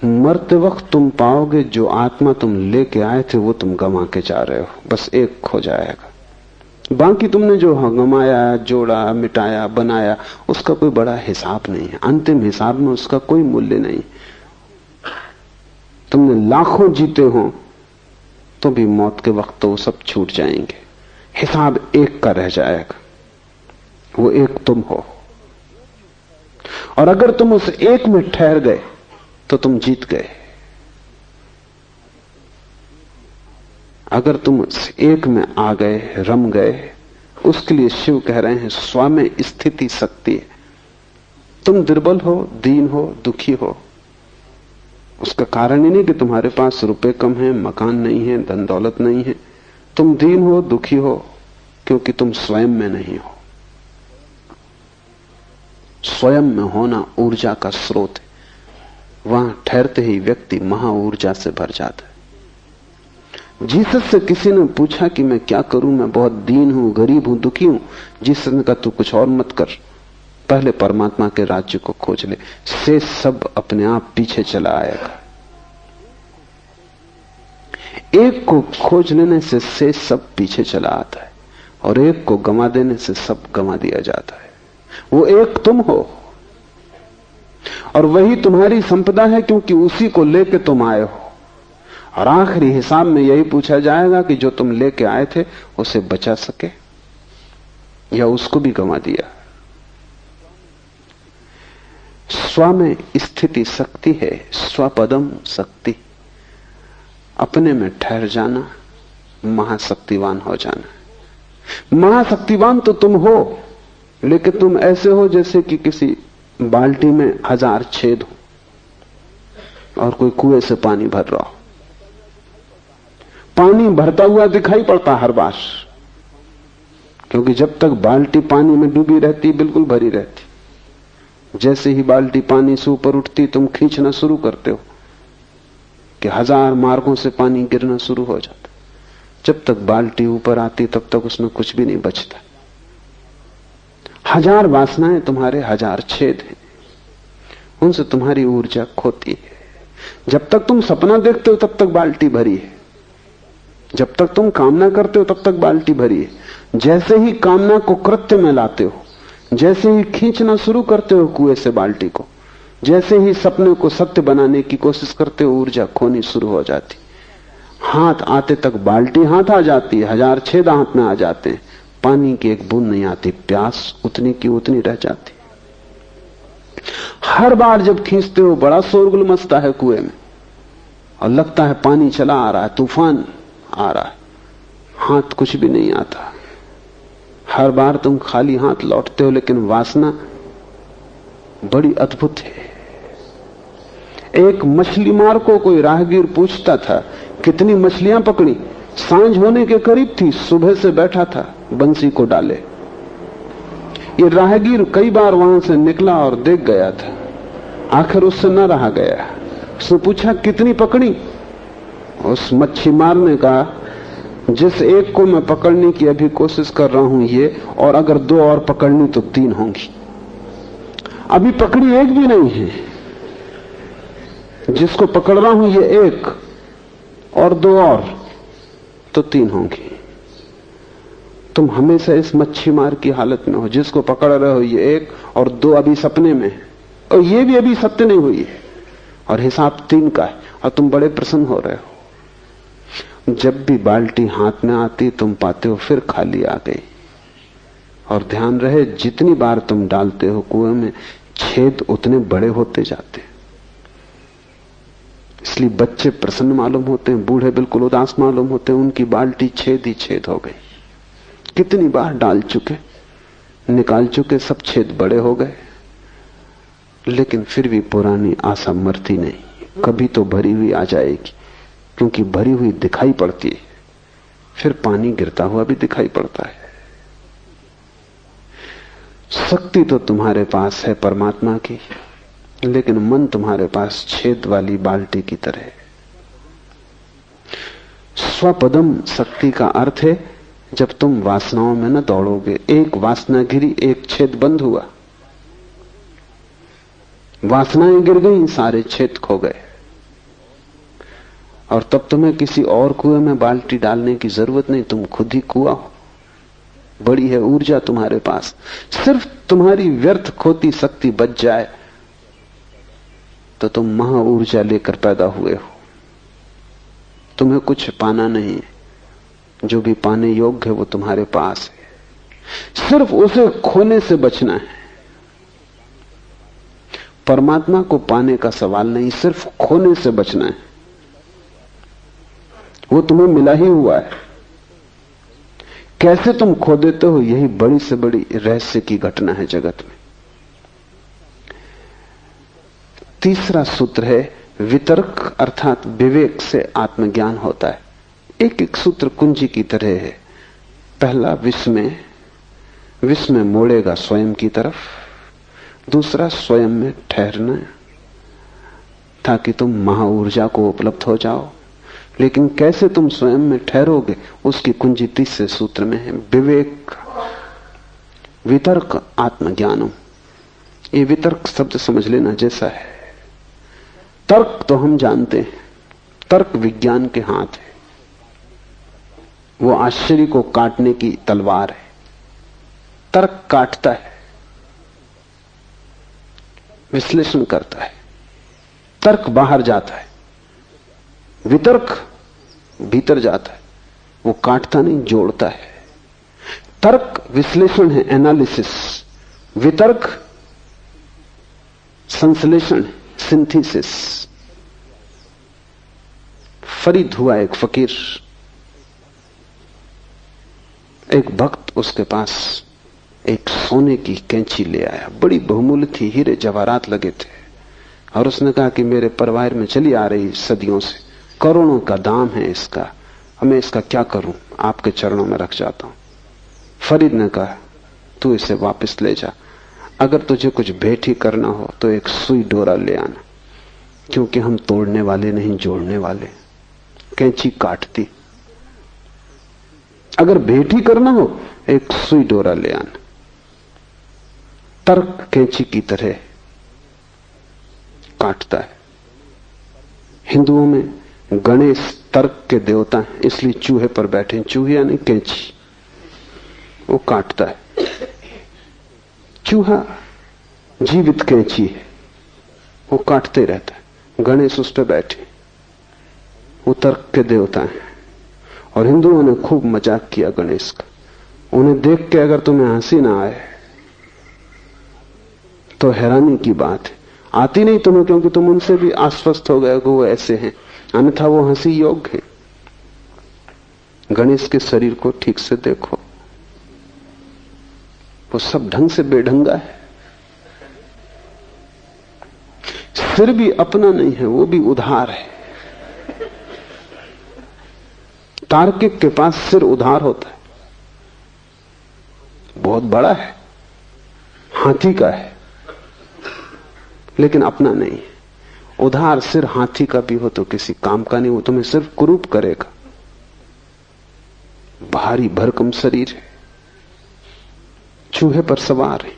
मरते वक्त तुम पाओगे जो आत्मा तुम लेके आए थे वो तुम गंवा के जा रहे हो। बस 1 खो जाएगा, बाकी तुमने जो गंवाया, जोड़ा, मिटाया, बनाया, उसका कोई बड़ा हिसाब नहीं है। अंतिम हिसाब में उसका कोई मूल्य नहीं। तुमने लाखों जीते हो तो भी मौत के वक्त तो वो सब छूट जाएंगे। हिसाब 1 का रह जाएगा, वो 1 तुम हो। और अगर तुम उस 1 में ठहर गए तो तुम जीत गए। अगर तुम उस 1 में आ गए, रम गए, उसके लिए शिव कह रहे हैं स्व में स्थिति शक्ति है। तुम दुर्बल हो, दीन हो, दुखी हो, उसका कारण ही नहीं कि तुम्हारे पास रुपए कम है, मकान नहीं है, धन दौलत नहीं है। तुम दीन हो, दुखी हो, क्योंकि तुम स्वयं में नहीं हो। स्वयं में होना ऊर्जा का स्रोत है। वहां ठहरते ही व्यक्ति महा ऊर्जा से भर जाता है। जीसस से किसी ने पूछा कि मैं क्या करूं, मैं बहुत दीन हूं, गरीब हूं, दुखी हूं। जीसस ने कहा, तू कुछ और मत कर, पहले परमात्मा के राज्य को खोज ले, से सब अपने आप पीछे चला आएगा। 1 को खोज लेने से सब पीछे चला आता है, और 1 को गंवा देने से सब गंवा दिया जाता है। वो 1 तुम हो, और वही तुम्हारी संपदा है, क्योंकि उसी को लेके तुम आए हो। और आखिरी हिसाब में यही पूछा जाएगा कि जो तुम लेके आए थे उसे बचा सके या उसको भी गंवा दिया। स्व में स्थिति शक्ति है, स्वपदम शक्ति। अपने में ठहर जाना, महाशक्तिवान हो जाना। महाशक्तिवान तो तुम हो, लेकिन तुम ऐसे हो जैसे कि किसी बाल्टी में 1000 छेद हो और कोई कुएं से पानी भर रहा हो। पानी भरता हुआ दिखाई पड़ता हर बार, क्योंकि जब तक बाल्टी पानी में डूबी रहती बिल्कुल भरी रहती। जैसे ही बाल्टी पानी से ऊपर उठती तुम खींचना शुरू करते हो कि 1000 मार्गों से पानी गिरना शुरू हो जाता। जब तक बाल्टी ऊपर आती तब तक उसमें कुछ भी नहीं बचता। 1000 वासनाएं तुम्हारे 1000 छेद हैं, उनसे तुम्हारी ऊर्जा खोती है। जब तक तुम सपना देखते हो तब तक बाल्टी भरी है, जब तक तुम कामना करते हो तब तक बाल्टी भरी है। जैसे ही कामना को कृत्य में लाते हो, जैसे ही खींचना शुरू करते हो कुएं से बाल्टी को, जैसे ही सपने को सत्य बनाने की कोशिश करते हो, ऊर्जा खोनी शुरू हो जाती। हाथ आते तक बाल्टी हाथ आ जाती है, 1000 छेद हाथ में आ जाते हैं, पानी की एक बूंद नहीं आती, प्यास उतनी की उतनी रह जाती। हर बार जब खींचते हो बड़ा शोरगुल मचता है कुएं में और लगता है पानी चला आ रहा है, तूफान आ रहा है, हाथ कुछ भी नहीं आता। हर बार तुम खाली हाथ लौटते हो, लेकिन वासना बड़ी अद्भुत है। एक मछली मार को कोई राहगीर पूछता था कितनी मछलियां पकड़ी। सांझ होने के करीब थी, सुबह से बैठा था बंसी को डाले। ये राहगीर कई बार वहां से निकला और देख गया था, आखिर उससे न रहा गया। उसने पूछा कितनी पकड़ी। उस मच्छी मार ने कहा जिस एक को मैं पकड़ने की अभी कोशिश कर रहा हूं ये, और अगर 2 और पकड़नी तो 3 होंगी। अभी पकड़ी एक भी नहीं है, जिसको पकड़ रहा हूं ये 1 और 2 और तो 3 होंगी। तुम हमेशा इस मच्छी मार की हालत में हो, जिसको पकड़ रहे हो ये 1 और 2 अभी सपने में है, और ये भी अभी सत्य नहीं हुई है, और हिसाब 3 का है, और तुम बड़े प्रसन्न हो रहे हो। जब भी बाल्टी हाथ में आती तुम पाते हो फिर खाली आ गई। और ध्यान रहे जितनी बार तुम डालते हो कुएं में, छेद उतने बड़े होते जाते हैं। इसलिए बच्चे प्रसन्न मालूम होते हैं, बूढ़े बिल्कुल उदास मालूम होते हैं, उनकी बाल्टी छेद ही छेद हो गई। कितनी बार डाल चुके, निकाल चुके, सब छेद बड़े हो गए, लेकिन फिर भी पुरानी आशा मरती नहीं, कभी तो भरी हुई आ जाएगी, क्योंकि भरी हुई दिखाई पड़ती है। फिर पानी गिरता हुआ भी दिखाई पड़ता है। शक्ति तो तुम्हारे पास है परमात्मा की, लेकिन मन तुम्हारे पास छेद वाली बाल्टी की तरह है। स्वपदम शक्ति का अर्थ है जब तुम वासनाओं में न दौड़ोगे। एक वासना गिरी, एक छेद बंद हुआ, वासनाएं गिर गई, सारे छेद खो गए, और तब तुम्हें किसी और कुएं में बाल्टी डालने की जरूरत नहीं, तुम खुद ही कुआं हो। बड़ी है ऊर्जा तुम्हारे पास। सिर्फ तुम्हारी व्यर्थ खोती शक्ति बच जाए तो तुम महा ऊर्जा लेकर पैदा हुए हो। तुम्हें कुछ पाना नहीं है, जो भी पाने योग्य है वो तुम्हारे पास है, सिर्फ उसे खोने से बचना है। परमात्मा को पाने का सवाल नहीं, सिर्फ खोने से बचना है। वो तुम्हें मिला ही हुआ है, कैसे तुम खो देते हो यही बड़ी से बड़ी रहस्य की घटना है जगत में। तीसरा सूत्र है वितर्क, अर्थात विवेक से आत्मज्ञान होता है। एक एक सूत्र कुंजी की तरह है। पहला विस्मय, विस्मय मोड़ेगा स्वयं की तरफ। दूसरा स्वयं में ठहरना, ताकि तुम महाऊर्जा को उपलब्ध हो जाओ। लेकिन कैसे तुम स्वयं में ठहरोगे, उसकी कुंजी तीसरे सूत्र में है, विवेक। वितर्क आत्मज्ञानम, ये वितर्क शब्द समझ लेना जैसा है। तर्क तो हम जानते हैं, तर्क विज्ञान के हाथ है, वो आश्चर्य को काटने की तलवार है। तर्क काटता है, विश्लेषण करता है, तर्क बाहर जाता है, वितर्क भीतर जाता है, वो काटता नहीं, जोड़ता है। तर्क विश्लेषण है, एनालिसिस। वितर्क संश्लेषण, सिंथेसिस। फरीद हुआ एक फकीर, एक भक्त उसके पास एक सोने की कैंची ले आया, बड़ी बहुमूल्य थी, हीरे जवाहरात लगे थे, और उसने कहा कि मेरे परिवार में चली आ रही सदियों से, करोड़ों का दाम है इसका, मैं इसका क्या करूं, आपके चरणों में रख जाता हूं। फरीद ने कहा तू इसे वापस ले जा, अगर तुझे कुछ भेंट ही करना हो तो एक सुई डोरा ले आना, क्योंकि हम तोड़ने वाले नहीं, जोड़ने वाले। कैंची काटती, अगर भेंट ही करना हो एक सुई डोरा ले आना। तर्क कैंची की तरह काटता है। हिंदुओं में गणेश तर्क के देवता हैं, इसलिए चूहे पर बैठे, चूहे यानी कैंची, वो काटता है। चूहा जीवित कैंची है, वो काटते रहता है। गणेश उस पर बैठे, वो तर्क के देवता हैं। और हिंदुओं ने खूब मजाक किया गणेश का। उन्हें देख के अगर तुम्हें हंसी ना आए तो हैरानी की बात है। आती नहीं तुम्हें, क्योंकि तुम उनसे भी आश्वस्त हो गए कि वो ऐसे हैं, अन्यथा वो हंसी योग्य है। गणेश के शरीर को ठीक से देखो, वो सब ढंग से बेढंगा है। सिर भी अपना नहीं है, वो भी उधार है। तार्किक के पास सिर उधार होता है, बहुत बड़ा है, हाथी का है, लेकिन अपना नहीं है। उधार सिर हाथी का भी हो तो किसी काम का नहीं, वो तुम्हें सिर्फ कुरूप करेगा। भारी भरकम शरीर है, चूहे पर सवार है।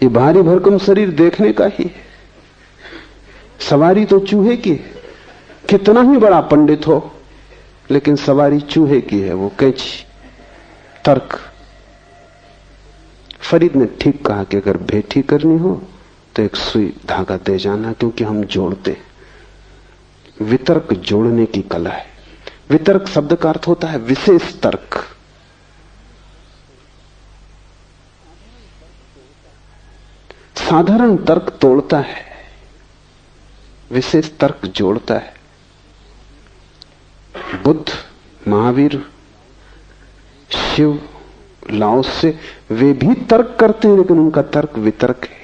ये भारी भरकम शरीर देखने का ही है, सवारी तो चूहे की है। कितना ही बड़ा पंडित हो, लेकिन सवारी चूहे की है, वो कैंची, तर्क। फरीद ने ठीक कहा कि अगर भेंट ही करनी हो तो एक सुई धागा दे जाना, क्योंकि हम जोड़ते हैं। वितर्क जोड़ने की कला है। वितर्क शब्द का अर्थ होता है विशेष तर्क। साधारण तर्क तोड़ता है, विशेष तर्क जोड़ता है। बुद्ध, महावीर, शिव, लाओस से वे भी तर्क करते हैं, लेकिन उनका तर्क वितर्क है।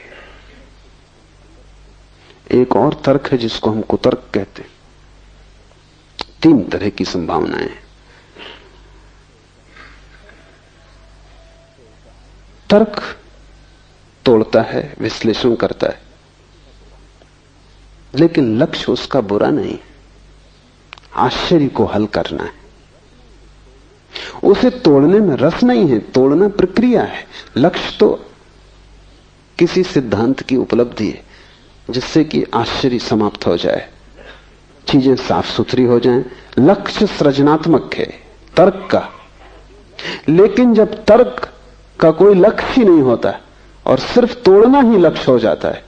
एक और तर्क है जिसको हम कुतर्क कहते हैं। 3 तरह की संभावनाएं हैं। तर्क तोड़ता है, विश्लेषण करता है, लेकिन लक्ष्य उसका बुरा नहीं, आश्चर्य को हल करना है। उसे तोड़ने में रस नहीं है, तोड़ना प्रक्रिया है। लक्ष्य तो किसी सिद्धांत की उपलब्धि है जिससे कि आश्चर्य समाप्त हो जाए, चीजें साफ सुथरी हो जाएं। लक्ष्य सृजनात्मक है तर्क का। लेकिन जब तर्क का कोई लक्ष्य ही नहीं होता और सिर्फ तोड़ना ही लक्ष्य हो जाता है,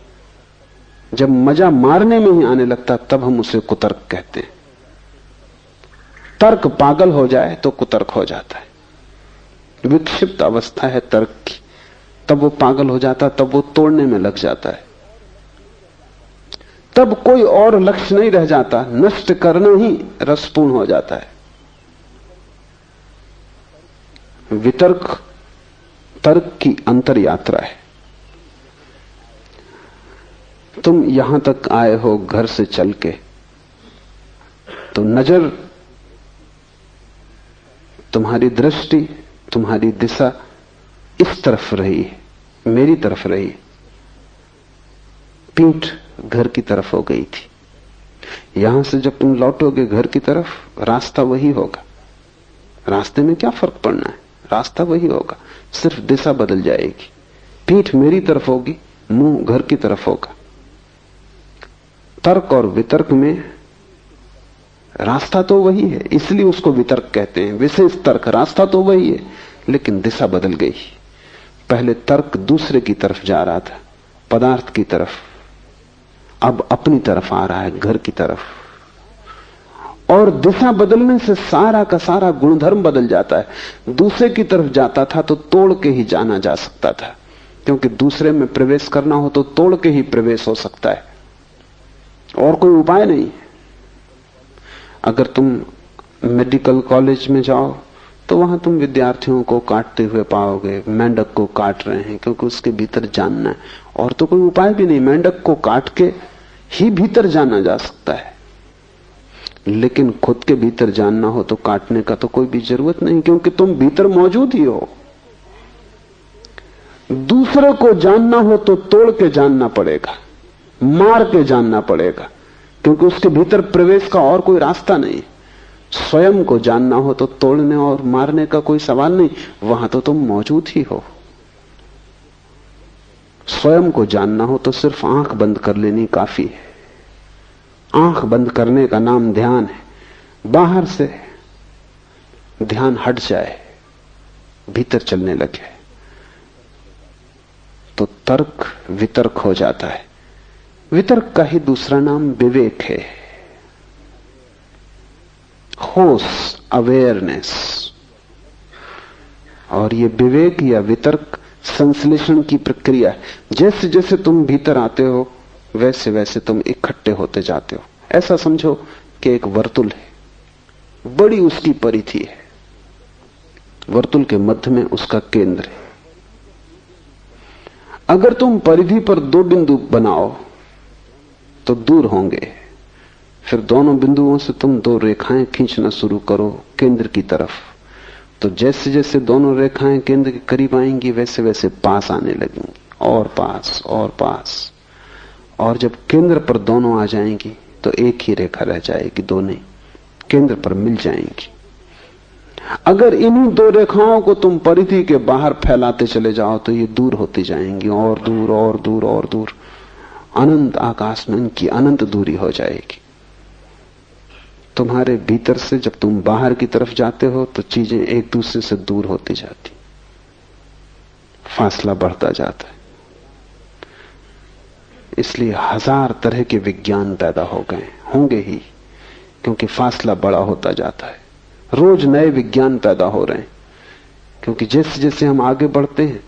जब मजा मारने में ही आने लगता, तब हम उसे कुतर्क कहते हैं। तर्क पागल हो जाए तो कुतर्क हो जाता है। विक्षिप्त अवस्था है तर्क की, तब वो पागल हो जाता, तब वो तोड़ने में लग जाता है। तब कोई और लक्ष्य नहीं रह जाता, नष्ट करना ही रसपूर्ण हो जाता है। वितर्क तर्क की अंतर यात्रा है। तुम यहां तक आए हो घर से चल के, तो नजर, तुम्हारी दृष्टि, तुम्हारी दिशा इस तरफ रही है, मेरी तरफ रही है। पीठ घर की तरफ हो गई थी। यहां से जब तुम लौटोगे घर की तरफ, रास्ता वही होगा। रास्ते में क्या फर्क पड़ना है, रास्ता वही होगा, सिर्फ दिशा बदल जाएगी। पीठ मेरी तरफ होगी, मुंह घर की तरफ होगा। तर्क और वितर्क में रास्ता तो वही है, इसलिए उसको वितर्क कहते हैं। विशेष तर्क, रास्ता तो वही है, लेकिन दिशा बदल गई। पहले तर्क दूसरे की तरफ जा रहा था, पदार्थ की तरफ, अब अपनी तरफ आ रहा है, घर की तरफ। और दिशा बदलने से सारा का सारा गुणधर्म बदल जाता है। दूसरे की तरफ जाता था तो तोड़ के ही जाना जा सकता था, क्योंकि दूसरे में प्रवेश करना हो तो तोड़ के ही प्रवेश हो सकता है, और कोई उपाय नहीं। अगर तुम मेडिकल कॉलेज में जाओ तो वहां तुम विद्यार्थियों को काटते हुए पाओगे, मेंढक को काट रहे हैं, क्योंकि उसके भीतर जानना है, और तो कोई उपाय भी नहीं। मेंढक को काट के ही भीतर जाना जा सकता है, लेकिन खुद के भीतर जानना हो तो काटने का तो कोई भी जरूरत नहीं, क्योंकि तुम भीतर मौजूद ही हो। दूसरे को जानना हो तो तोड़ के जानना पड़ेगा, मार के जानना पड़ेगा, क्योंकि उसके भीतर प्रवेश का और कोई रास्ता नहीं। स्वयं को जानना हो तो तोड़ने और मारने का कोई सवाल नहीं, वहां तो तुम मौजूद ही हो। स्वयं को जानना हो तो सिर्फ आंख बंद कर लेनी काफी है। आंख बंद करने का नाम ध्यान है। बाहर से ध्यान हट जाए, भीतर चलने लगे तो तर्क वितर्क हो जाता है। वितर्क का ही दूसरा नाम विवेक है, होश, अवेयरनेस। और ये विवेक या वितर्क संश्लेषण की प्रक्रिया है। जैसे जैसे तुम भीतर आते हो वैसे वैसे तुम इकट्ठे होते जाते हो। ऐसा समझो कि एक वर्तुल है, बड़ी उसकी परिधि है, वर्तुल के मध्य में उसका केंद्र है। अगर तुम परिधि पर दो बिंदु बनाओ तो दूर होंगे, फिर दोनों बिंदुओं से तुम दो रेखाएं खींचना शुरू करो केंद्र की तरफ, तो जैसे जैसे दोनों रेखाएं केंद्र के करीब आएंगी वैसे वैसे पास आने लगेंगी, और पास और पास, और जब केंद्र पर दोनों आ जाएंगी तो एक ही रेखा रह जाएगी, दोनों केंद्र पर मिल जाएंगी। अगर इन्हीं दो रेखाओं को तुम परिधि के बाहर फैलाते चले जाओ तो ये दूर होती जाएंगी, और दूर और दूर और दूर, अनंत आकाश में इनकी अनंत दूरी हो जाएगी। तुम्हारे भीतर से जब तुम बाहर की तरफ जाते हो तो चीजें एक दूसरे से दूर होती जाती, फासला बढ़ता जाता है। इसलिए हजार तरह के विज्ञान पैदा हो गए, होंगे ही, क्योंकि फासला बड़ा होता जाता है। रोज नए विज्ञान पैदा हो रहे हैं, क्योंकि जैसे जैसे हम आगे बढ़ते हैं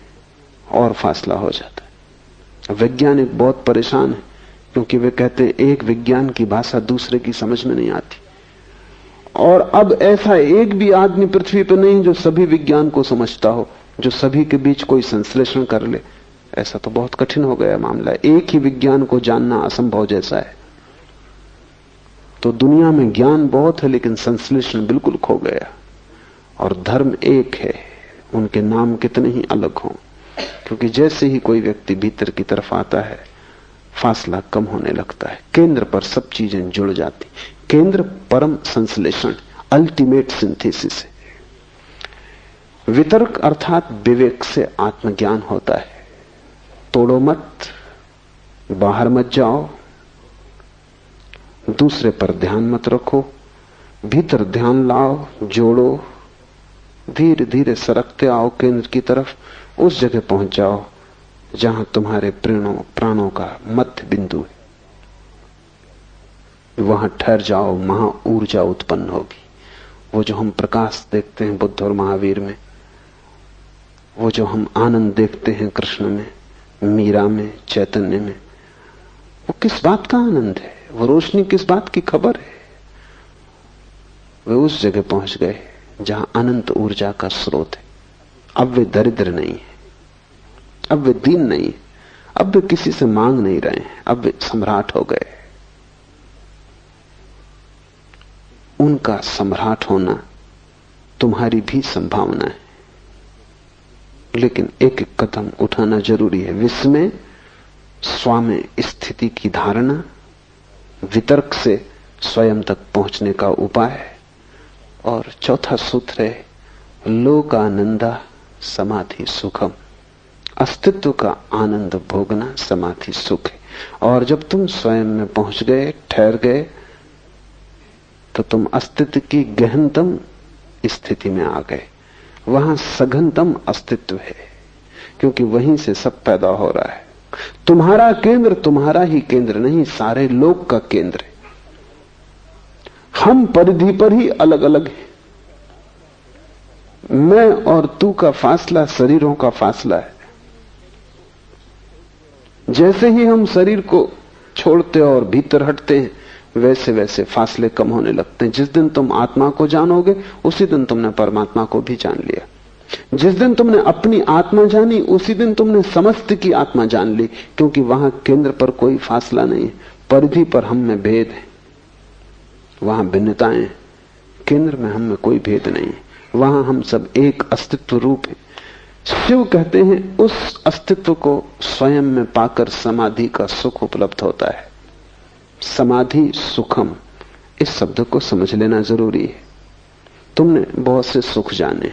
और फासला हो जाता है। वैज्ञानिक बहुत परेशान है, क्योंकि वे कहते हैं एक विज्ञान की भाषा दूसरे की समझ में नहीं आती, और अब ऐसा एक भी आदमी पृथ्वी पर नहीं जो सभी विज्ञान को समझता हो, जो सभी के बीच कोई संश्लेषण कर ले। ऐसा तो बहुत कठिन हो गया मामला, एक ही विज्ञान को जानना असंभव जैसा है। तो दुनिया में ज्ञान बहुत है लेकिन संश्लेषण बिल्कुल खो गया। और धर्म एक है, उनके नाम कितने ही अलग हों, क्योंकि जैसे ही कोई व्यक्ति भीतर की तरफ आता है फासला कम होने लगता है, केंद्र पर सब चीजें जुड़ जाती। केंद्र परम संश्लेषण, अल्टीमेट सिंथेसिस है। वितर्क अर्थात विवेक से आत्मज्ञान होता है। तोड़ो मत, बाहर मत जाओ, दूसरे पर ध्यान मत रखो, भीतर ध्यान लाओ, जोड़ो, धीरे धीरे सरकते आओ केंद्र की तरफ। उस जगह पहुंच जाओ जहां तुम्हारे प्राणों का मध्य बिंदु है। वहां ठहर जाओ, वहां ऊर्जा उत्पन्न होगी। वो जो हम प्रकाश देखते हैं बुद्ध और महावीर में, वो जो हम आनंद देखते हैं कृष्ण में, मीरा में, चैतन्य में, वो किस बात का आनंद है? वो रोशनी किस बात की खबर है? वे उस जगह पहुंच गए जहां अनंत ऊर्जा का स्रोत है। अब वे दरिद्र नहीं है, अब वे दीन नहीं है, अब वे किसी से मांग नहीं रहे हैं, अब वे सम्राट हो गए। उनका सम्राट होना तुम्हारी भी संभावना है, लेकिन एक एक कदम उठाना जरूरी है। विस्मय, स्वामी स्थिति की धारणा, वितर्क से स्वयं तक पहुंचने का उपाय, और चौथा सूत्र है लोकानंदा समाधि सुखम, अस्तित्व का आनंद भोगना समाधि सुख है। और जब तुम स्वयं में पहुंच गए, ठहर गए, तो तुम अस्तित्व की गहनतम स्थिति में आ गए। वहां सघनतम अस्तित्व है, क्योंकि वहीं से सब पैदा हो रहा है। तुम्हारा केंद्र तुम्हारा ही केंद्र नहीं, सारे लोक का केंद्र है। हम परिधि पर ही अलग अलग हैं। मैं और तू का फासला शरीरों का फासला है। जैसे ही हम शरीर को छोड़ते और भीतर हटते हैं, वैसे वैसे फासले कम होने लगते हैं। जिस दिन तुम आत्मा को जानोगे, उसी दिन तुमने परमात्मा को भी जान लिया। जिस दिन तुमने अपनी आत्मा जानी, उसी दिन तुमने समस्त की आत्मा जान ली, क्योंकि वहां केंद्र पर कोई फासला नहीं है। परिधि पर हम में भेद है, वहां भिन्नताएं, केंद्र में हम में कोई भेद नहीं है। वहां हम सब एक अस्तित्व रूप है। शिव कहते हैं उस अस्तित्व को स्वयं में पाकर समाधि का सुख उपलब्ध होता है। समाधि सुखम, इस शब्द को समझ लेना जरूरी है। तुमने बहुत से सुख जाने,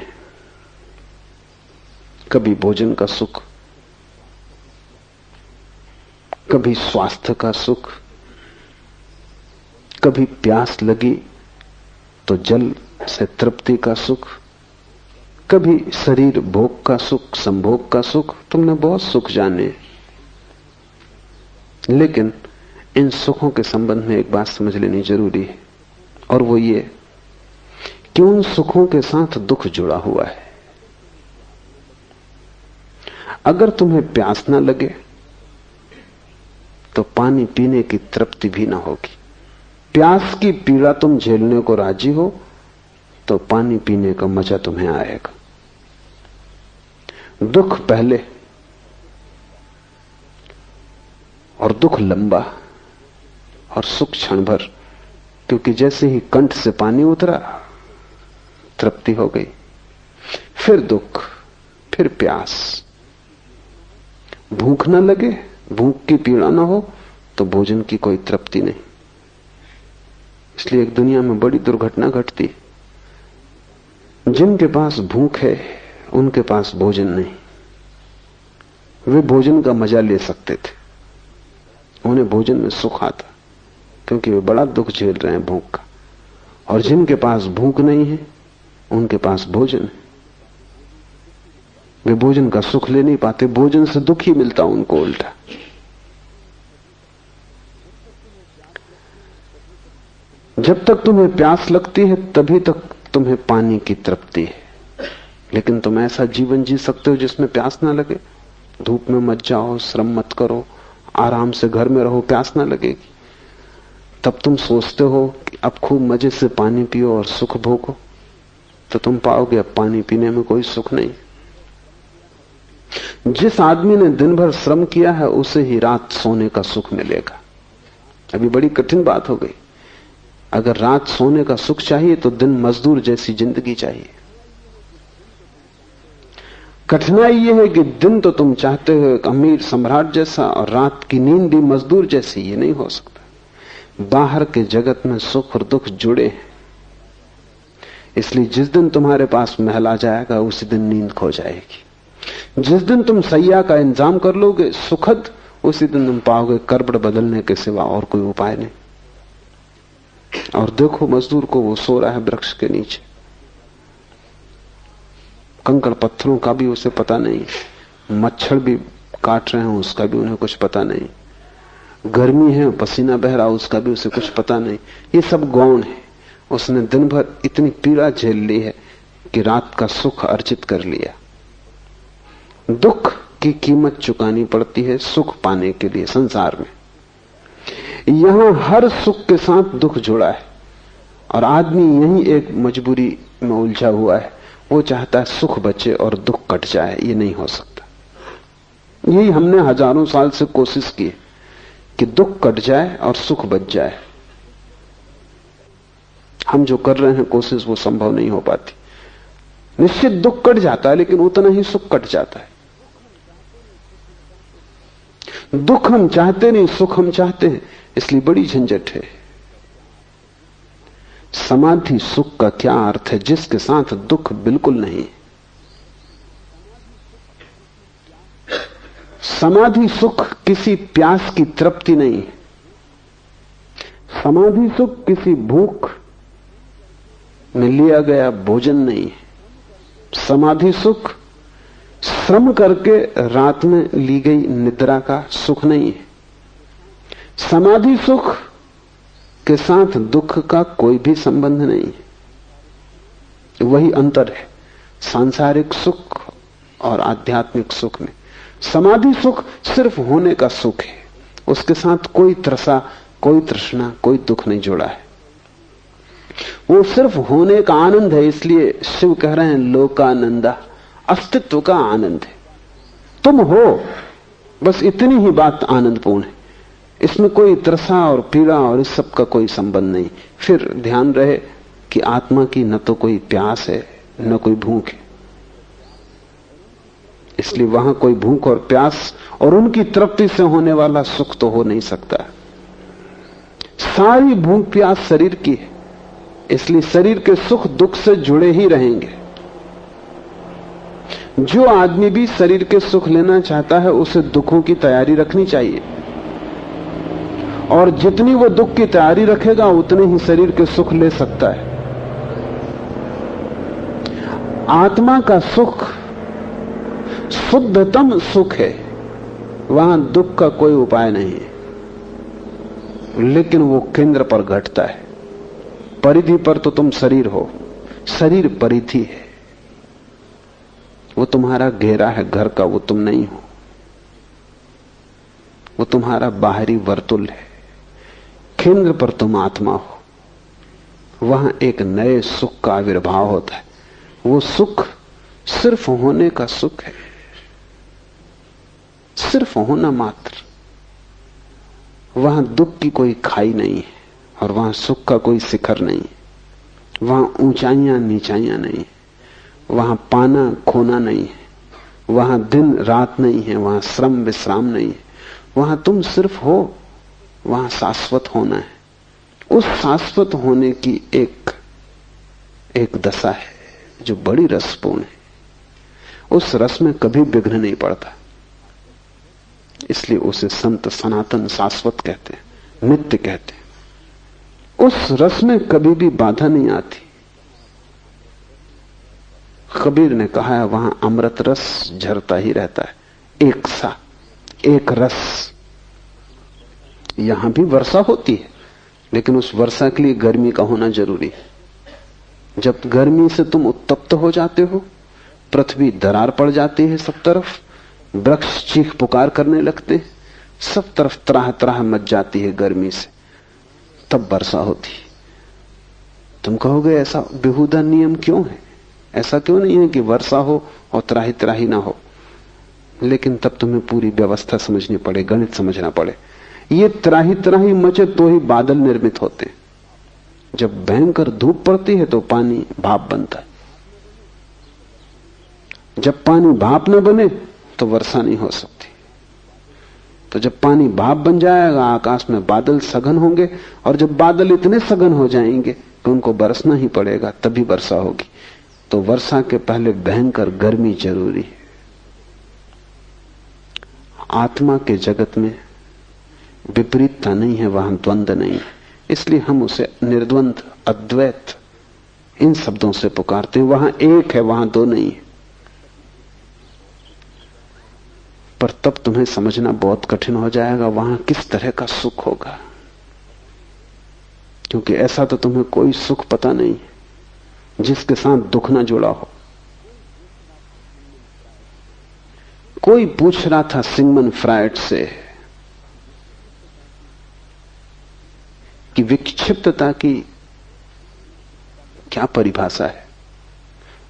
कभी भोजन का सुख, कभी स्वास्थ्य का सुख, कभी प्यास लगी तो जल से तृप्ति का सुख, कभी शरीर भोग का सुख, संभोग का सुख। तुमने बहुत सुख जाने, लेकिन इन सुखों के संबंध में एक बात समझ लेनी जरूरी है, और वो ये कि उन सुखों के साथ दुख जुड़ा हुआ है। अगर तुम्हें प्यास ना लगे तो पानी पीने की तृप्ति भी ना होगी। प्यास की पीड़ा तुम झेलने को राजी हो तो पानी पीने का मजा तुम्हें आएगा। दुख पहले और दुख लंबा और सुख क्षण भर, क्योंकि जैसे ही कंठ से पानी उतरा तृप्ति हो गई, फिर दुख, फिर प्यास। भूख ना लगे, भूख की पीड़ा ना हो तो भोजन की कोई तृप्ति नहीं। इसलिए एक दुनिया में बड़ी दुर्घटना घटती, जिनके पास भूख है उनके पास भोजन नहीं। वे भोजन का मजा ले सकते थे, उन्हें भोजन में सुख आता, क्योंकि वे बड़ा दुख झेल रहे हैं भूख का। और जिनके पास भूख नहीं है उनके पास भोजन है, वे भोजन का सुख ले नहीं पाते, भोजन से दुख ही मिलता उनको उल्टा। जब तक तुम्हें प्यास लगती है तभी तक तुम्हें पानी की तृप्ति है, लेकिन तुम ऐसा जीवन जी सकते हो जिसमें प्यास ना लगे। धूप में मत जाओ, श्रम मत करो, आराम से घर में रहो, प्यास ना लगेगी। तब तुम सोचते हो कि अब खूब मजे से पानी पियो और सुख भोगो, तो तुम पाओगे अब पानी पीने में कोई सुख नहीं। जिस आदमी ने दिन भर श्रम किया है उसे ही रात सोने का सुख मिलेगा। अभी बड़ी कठिन बात हो गई। अगर रात सोने का सुख चाहिए तो दिन मजदूर जैसी जिंदगी चाहिए। कठिनाई यह है कि दिन तो तुम चाहते हो एक अमीर सम्राट जैसा, और रात की नींद भी मजदूर जैसी। ये नहीं हो सकता। बाहर के जगत में सुख और दुख जुड़े हैं, इसलिए जिस दिन तुम्हारे पास महल आ जाएगा उसी दिन नींद खो जाएगी। जिस दिन तुम सैया का इंतजाम कर लोगे सुखद, उसी दिन तुम पाओगे करबड़ बदलने के सिवा और कोई उपाय नहीं। और देखो मजदूर को, वो सो रहा है वृक्ष के नीचे, कंकड़ पत्थरों का भी उसे पता नहीं, मच्छर भी काट रहे हैं उसका भी उन्हें कुछ पता नहीं, गर्मी है पसीना बह रहा उसका भी उसे कुछ पता नहीं। ये सब गौण है। उसने दिन भर इतनी पीड़ा झेल ली है कि रात का सुख अर्जित कर लिया। दुख की कीमत चुकानी पड़ती है सुख पाने के लिए संसार में। यहां हर सुख के साथ दुख जुड़ा है, और आदमी यही एक मजबूरी में उलझा हुआ है। वो चाहता है सुख बचे और दुख कट जाए। ये नहीं हो सकता। यही हमने हजारों साल से कोशिश की कि दुख कट जाए और सुख बच जाए। हम जो कर रहे हैं कोशिश, वो संभव नहीं हो पाती। निश्चित दुख कट जाता है, लेकिन उतना ही सुख कट जाता है। दुख हम चाहते नहीं, सुख हम चाहते हैं, इसलिए बड़ी झंझट है। समाधि सुख का क्या अर्थ है जिसके साथ दुख बिल्कुल नहीं। समाधि सुख किसी प्यास की तृप्ति नहीं। समाधि सुख किसी भूख में लिया गया भोजन नहीं है। समाधि सुख श्रम करके रात में ली गई निद्रा का सुख नहीं है। समाधि सुख के साथ दुख का कोई भी संबंध नहीं है। वही अंतर है सांसारिक सुख और आध्यात्मिक सुख में। समाधि सुख सिर्फ होने का सुख है, उसके साथ कोई त्रसा, कोई तृष्णा, कोई दुख नहीं जुड़ा है। वो सिर्फ होने का आनंद है। इसलिए शिव कह रहे हैं लोकानंदा, अस्तित्व का आनंद है। तुम हो, बस इतनी ही बात आनंदपूर्ण है। इसमें कोई त्रसा और पीड़ा और इस सब का कोई संबंध नहीं। फिर ध्यान रहे कि आत्मा की न तो कोई प्यास है न कोई भूख है। इसलिए वहां कोई भूख और प्यास और उनकी तृप्ति से होने वाला सुख तो हो नहीं सकता। सारी भूख प्यास शरीर की है, इसलिए शरीर के सुख दुख से जुड़े ही रहेंगे। जो आदमी भी शरीर के सुख लेना चाहता है उसे दुखों की तैयारी रखनी चाहिए, और जितनी वो दुख की तैयारी रखेगा उतने ही शरीर के सुख ले सकता है। आत्मा का सुख शुद्धतम सुख है, वहां दुख का कोई उपाय नहीं है, लेकिन वो केंद्र पर घटता है। परिधि पर तो तुम शरीर हो, शरीर परिधि है, वो तुम्हारा घेरा है घर का, वो तुम नहीं हो। वो तुम्हारा बाहरी वर्तुल है, केंद्र पर तुम आत्मा हो। वहां एक नए सुख का आविर्भाव होता है। वो सुख सिर्फ होने का सुख है, सिर्फ होना मात्र। वहां दुख की कोई खाई नहीं है और वहां सुख का कोई शिखर नहीं है। वहां ऊंचाइयां नीचाइयां नहीं है, वहां पाना खोना नहीं है, वहां दिन रात नहीं है, वहां श्रम विश्राम नहीं है। वहां तुम सिर्फ हो, वहां शाश्वत होना है। उस शाश्वत होने की एक दशा है जो बड़ी रसपूर्ण है। उस रस में कभी विघ्न नहीं पड़ता, इसलिए उसे संत सनातन शाश्वत कहते हैं, नित्य कहते हैं। उस रस में कभी भी बाधा नहीं आती। कबीर ने कहा है वहां अमृत रस झरता ही रहता है, एक सा एक रस। यहां भी वर्षा होती है, लेकिन उस वर्षा के लिए गर्मी का होना जरूरी है। जब गर्मी से तुम उत्तप्त हो जाते हो, पृथ्वी दरार पड़ जाती है, सब तरफ वृक्ष चीख पुकार करने लगते हैं, सब तरफ त्राह त्राह मच जाती है गर्मी से, तब वर्षा होती। तुम कहोगे ऐसा बेहुदा नियम क्यों है? ऐसा क्यों नहीं है कि वर्षा हो और त्राही त्राही ना हो? लेकिन तब तुम्हें पूरी व्यवस्था समझनी पड़े, गणित समझना पड़े। ये त्राही त्राही मचे तो ही बादल निर्मित होते हैं। जब भयंकर धूप पड़ती है तो पानी भाप बनता है। जब पानी भाप न बने तो वर्षा नहीं हो सकती। तो जब पानी भाप बन जाएगा, आकाश में बादल सघन होंगे, और जब बादल इतने सघन हो जाएंगे कि उनको बरसना ही पड़ेगा, तभी वर्षा होगी। तो वर्षा के पहले भयंकर गर्मी जरूरी है। आत्मा के जगत में विपरीतता नहीं है, वहां द्वंद्व नहीं है, इसलिए हम उसे निर्द्वंद अद्वैत इन शब्दों से पुकारते हैं। वहां एक है, वहां दो नहीं है। पर तब तुम्हें समझना बहुत कठिन हो जाएगा वहां किस तरह का सुख होगा, क्योंकि ऐसा तो तुम्हें कोई सुख पता नहीं है जिसके साथ दुख ना जुड़ा हो। कोई पूछ रहा था सिगमंड फ्रायड से कि विक्षिप्तता की क्या परिभाषा है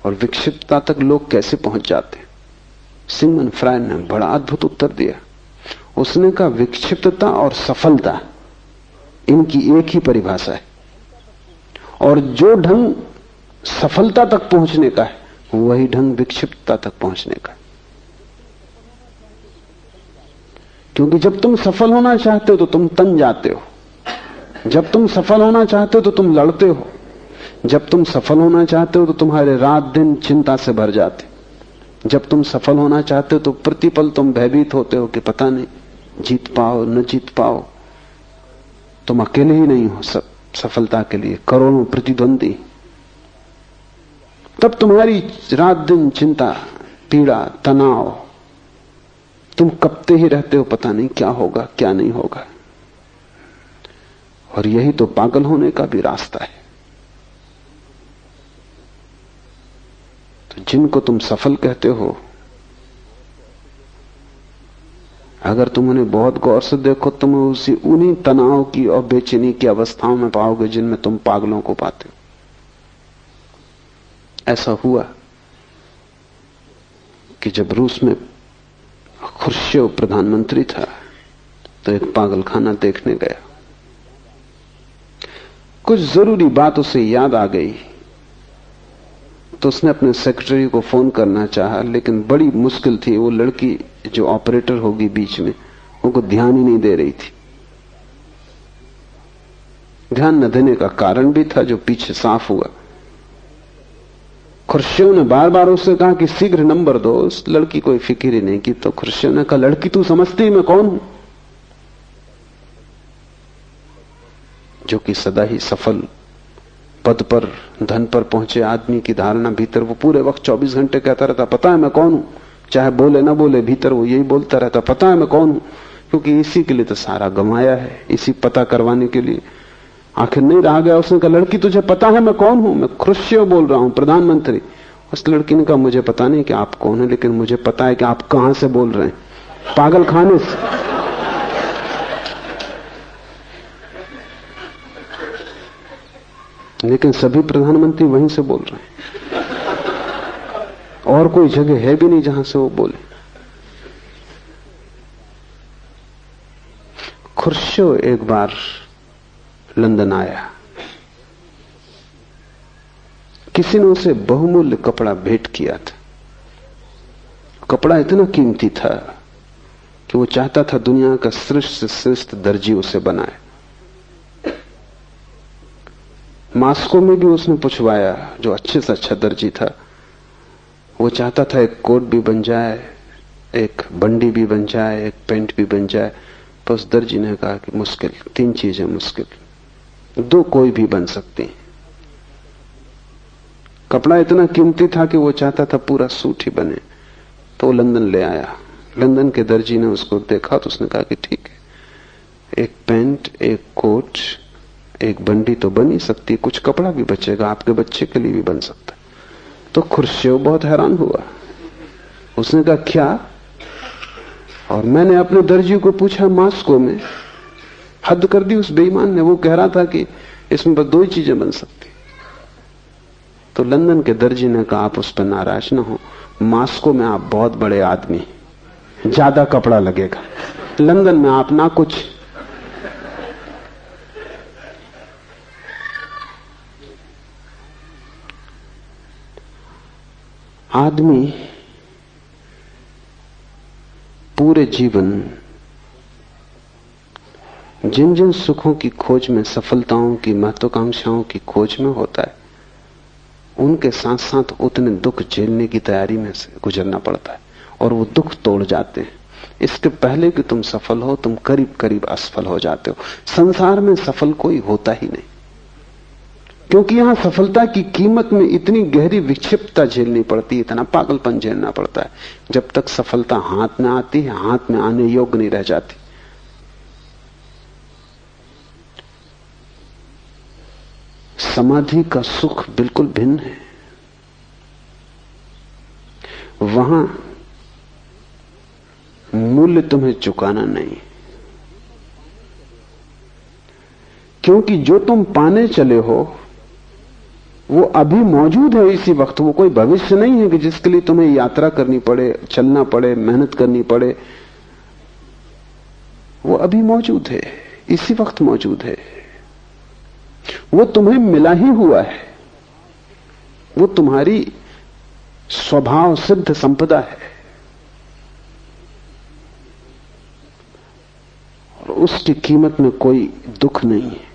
और विक्षिप्तता तक लोग कैसे पहुंच जाते हैं। सिगमंड फ्रायड ने बड़ा अद्भुत उत्तर दिया। उसने कहा विक्षिप्तता और सफलता इनकी एक ही परिभाषा है, और जो ढंग सफलता तक पहुंचने का है वही ढंग विक्षिप्तता तक पहुंचने का है। क्योंकि जब तुम सफल होना चाहते हो तो तुम तन जाते हो, जब तुम सफल होना चाहते हो तो तुम लड़ते हो, जब तुम सफल होना चाहते हो तो तुम्हारे रात दिन चिंता से भर जाते, जब तुम सफल होना चाहते हो तो प्रतिपल तुम भयभीत होते हो कि पता नहीं जीत पाओ न जीत पाओ। तुम अकेले ही नहीं हो, सब सफलता के लिए करोड़ों प्रतिद्वंदी। तब तुम्हारी रात दिन चिंता, पीड़ा, तनाव, तुम कपते ही रहते हो, पता नहीं क्या होगा क्या नहीं होगा। और यही तो पागल होने का भी रास्ता है। तो जिनको तुम सफल कहते हो, अगर तुम उन्हें बहुत गौर से देखो, तुम उन्हीं तनाव की और बेचैनी की अवस्थाओं में पाओगे जिनमें तुम पागलों को पाते हो। ऐसा हुआ कि जब रूस में खुर्शीव प्रधानमंत्री था तो एक पागलखाना देखने गया। कुछ जरूरी बात उसे याद आ गई तो उसने अपने सेक्रेटरी को फोन करना चाहा, लेकिन बड़ी मुश्किल थी। वो लड़की जो ऑपरेटर होगी बीच में, उनको ध्यान ही नहीं दे रही थी। ध्यान न देने का कारण भी था जो पीछे साफ हुआ। खुर्शीव ने बार बार उससे कहा कि शीघ्र नंबर दो। उस लड़की कोई फिक्र ही नहीं की। तो खुर्शीव ने कहा, लड़की तू समझती मैं कौन हूं? जो कि सदा ही सफल पद पर, धन पर पहुंचे आदमी की धारणा भीतर वो पूरे वक्त 24 घंटे कहता रहता, पता है मैं कौन हूं। चाहे बोले ना बोले, भीतर वो यही बोलता रहता, पता है मैं कौन हूं। क्योंकि इसी के लिए तो सारा गंवाया है, इसी पता करवाने के लिए। आखिर नहीं रहा गया। उसने कहा, लड़की तुझे पता है मैं कौन हूं? मैं खुर्शीव बोल रहा हूं, प्रधानमंत्री। उस लड़की ने कहा, मुझे पता नहीं कि आप कौन है, लेकिन मुझे पता है कि आप कहां से बोल रहे हैं, पागल खाने से। लेकिन सभी प्रधानमंत्री वहीं से बोल रहे हैं, और कोई जगह है भी नहीं जहां से वो बोले। खुर्शीव एक बार लंदन आया। किसी ने उसे बहुमूल्य कपड़ा भेंट किया था। कपड़ा इतना कीमती था कि वो चाहता था दुनिया का श्रेष्ठ से श्रेष्ठ दर्जी उसे बनाए। मास्को में भी उसने पूछवाया, जो अच्छे से अच्छा दर्जी था। वो चाहता था एक कोट भी बन जाए, एक बंडी भी बन जाए, एक पैंट भी बन जाए। तो उस दर्जी ने कहा कि मुश्किल, 3 चीजें मुश्किल, 2 कोई भी बन सकती। कपड़ा इतना कीमती था कि वो चाहता था पूरा सूट ही बने। तो वो लंदन ले आया। लंदन के दर्जी ने उसको देखा तो उसने कहा कि ठीक है, एक पैंट, एक कोट, एक बंडी तो बन ही सकती, कुछ कपड़ा भी बचेगा, आपके बच्चे के लिए भी बन सकता। तो खुर्शीव बहुत हैरान हुआ। उसने कहा, क्या? और मैंने अपने दर्जी को पूछा मास्को में। हद कर दी उस बेईमान ने। वो कह रहा था कि इसमें बस 2 ही चीजें बन सकती। तो लंदन के दर्जी ने कहा, आप उस पर नाराज ना हो, मास्को में आप बहुत बड़े आदमी, ज्यादा कपड़ा लगेगा, लंदन में आप ना कुछ। आदमी पूरे जीवन जिन जिन सुखों की खोज में, सफलताओं की, महत्वाकांक्षाओं की खोज में होता है, उनके साथ साथ उतने दुख झेलने की तैयारी में से गुजरना पड़ता है, और वो दुख तोड़ जाते हैं। इसके पहले कि तुम सफल हो, तुम करीब करीब असफल हो जाते हो। संसार में सफल कोई होता ही नहीं, क्योंकि यहां सफलता की कीमत में इतनी गहरी विक्षिप्तता झेलनी पड़ती है, इतना पागलपन झेलना पड़ता है। जब तक सफलता हाथ में आती है, हाथ में आने योग्य नहीं रह जाती। समाधि का सुख बिल्कुल भिन्न है। वहां मूल्य तुम्हें चुकाना नहीं, क्योंकि जो तुम पाने चले हो वो अभी मौजूद है इसी वक्त। वो कोई भविष्य नहीं है कि जिसके लिए तुम्हें यात्रा करनी पड़े, चलना पड़े, मेहनत करनी पड़े। वो अभी मौजूद है, इसी वक्त मौजूद है। वो तुम्हें मिला ही हुआ है, वो तुम्हारी स्वभाव सिद्ध संपदा है, और उसकी कीमत में कोई दुख नहीं है।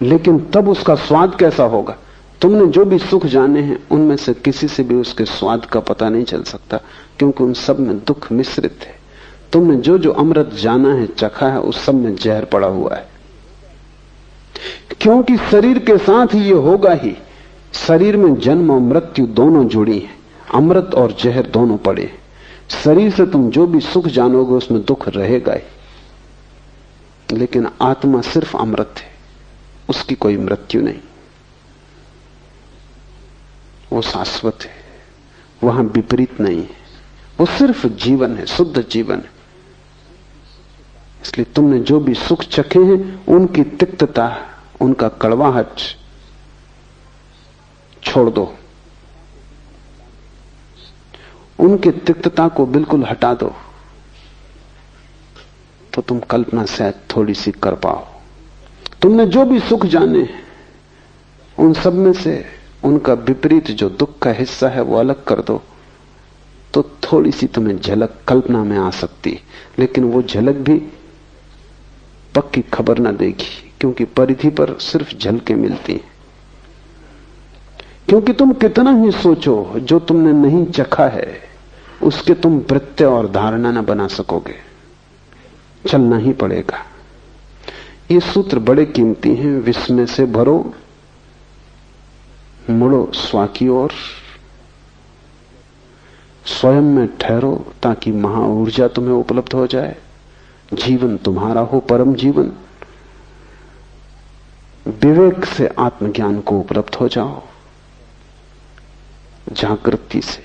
लेकिन तब उसका स्वाद कैसा होगा? तुमने जो भी सुख जाने हैं उनमें से किसी से भी उसके स्वाद का पता नहीं चल सकता, क्योंकि उन सब में दुख मिश्रित है। तुमने जो जो अमृत जाना है, चखा है, उस सब में जहर पड़ा हुआ है। क्योंकि शरीर के साथ ही ये होगा ही। शरीर में जन्म और मृत्यु दोनों जुड़ी हैं, अमृत और जहर दोनों पड़े हैं। शरीर से तुम जो भी सुख जानोगे उसमें दुख रहेगा ही। लेकिन आत्मा सिर्फ अमृत है, उसकी कोई मृत्यु नहीं, वो शाश्वत है, वहां विपरीत नहीं है, वो सिर्फ जीवन है, शुद्ध जीवन है। इसलिए तुमने जो भी सुख चखे हैं उनकी तिक्तता, उनका कड़वाहट छोड़ दो, उनकी तिक्तता को बिल्कुल हटा दो, तो तुम कल्पना शायद थोड़ी सी कर पाओ। तुमने जो भी सुख जाने उन सब में से उनका विपरीत जो दुख का हिस्सा है वो अलग कर दो, तो थोड़ी सी तुम्हें झलक कल्पना में आ सकती, लेकिन वो झलक भी पक्की खबर ना देगी, क्योंकि परिधि पर सिर्फ झलकें मिलती हैं। क्योंकि तुम कितना ही सोचो, जो तुमने नहीं चखा है उसके तुम प्रत्यय और धारणा ना बना सकोगे, चलना ही पड़ेगा। ये सूत्र बड़े कीमती हैं। विस्मय से भरो, मुड़ो स्वा की ओर, स्वयं में ठहरो ताकि महा ऊर्जा तुम्हें उपलब्ध हो जाए, जीवन तुम्हारा हो परम जीवन। विवेक से आत्मज्ञान को उपलब्ध हो जाओ, जागृति से,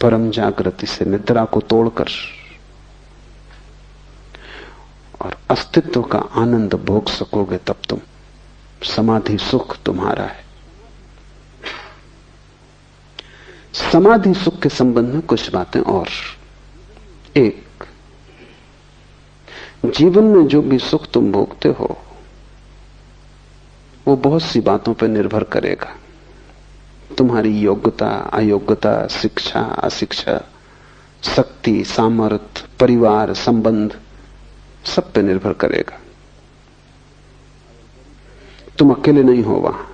परम जागृति से निद्रा को तोड़कर, और अस्तित्व का आनंद भोग सकोगे, तब तुम समाधि सुख तुम्हारा है। समाधि सुख के संबंध में कुछ बातें और। एक, जीवन में जो भी सुख तुम भोगते हो वो बहुत सी बातों पर निर्भर करेगा। तुम्हारी योग्यता, अयोग्यता, शिक्षा, अशिक्षा, शक्ति, सामर्थ्य, परिवार, संबंध, सब पे निर्भर करेगा। तुम अकेले नहीं हो वहां।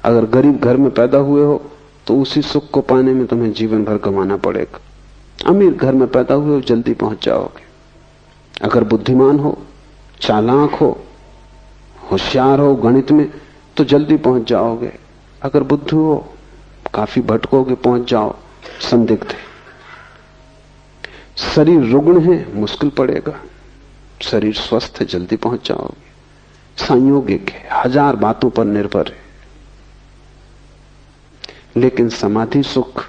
अगर गरीब घर में पैदा हुए हो तो उसी सुख को पाने में तुम्हें जीवन भर गंवाना पड़ेगा। अमीर घर में पैदा हुए हो, जल्दी पहुंच जाओगे। अगर बुद्धिमान हो, चालाक हो, होशियार हो गणित में, तो जल्दी पहुंच जाओगे। अगर बुद्धू हो, काफी भटकोगे, पहुंच जाओ, संदिग्ध है। शरीर रुग्ण है, मुश्किल पड़ेगा। शरीर स्वस्थ है, जल्दी पहुंच जाओगे। संयोगिक है, हजार बातों पर निर्भर है। लेकिन समाधि सुख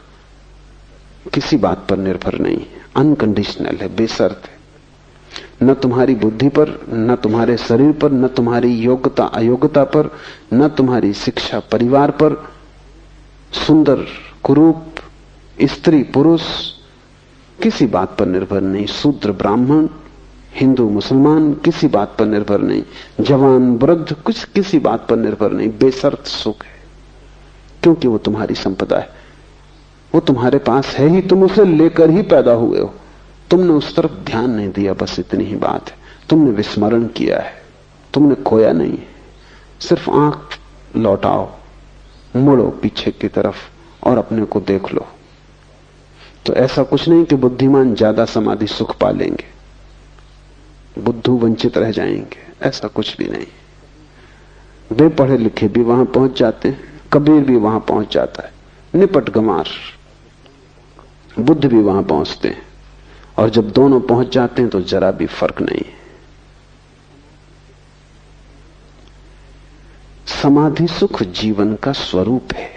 किसी बात पर निर्भर नहीं है, अनकंडीशनल है, बेशर्त है। न तुम्हारी बुद्धि पर, न तुम्हारे शरीर पर, न तुम्हारी योग्यता अयोग्यता पर, न तुम्हारी शिक्षा परिवार पर, सुंदर कुरूप, स्त्री पुरुष, किसी बात पर निर्भर नहीं। शूद्र ब्राह्मण, हिंदू मुसलमान, किसी बात पर निर्भर नहीं। जवान वृद्ध, कुछ किसी बात पर निर्भर नहीं। बेशर्त सुख है, क्योंकि वो तुम्हारी संपदा है, वो तुम्हारे पास है ही, तुम उसे लेकर ही पैदा हुए हो। तुमने उस तरफ ध्यान नहीं दिया, बस इतनी ही बात है। तुमने विस्मरण किया है, तुमने खोया नहीं है। सिर्फ आंख लौटाओ, मुड़ो पीछे की तरफ और अपने को देख लो। तो ऐसा कुछ नहीं कि बुद्धिमान ज्यादा समाधि सुख पा लेंगे, बुद्धू वंचित रह जाएंगे, ऐसा कुछ भी नहीं। बेपढ़े लिखे भी वहां पहुंच जाते हैं, कबीर भी वहां पहुंच जाता है, निपट गंवार बुद्ध भी वहां पहुंचते हैं। और जब दोनों पहुंच जाते हैं तो जरा भी फर्क नहीं है। समाधि सुख जीवन का स्वरूप है।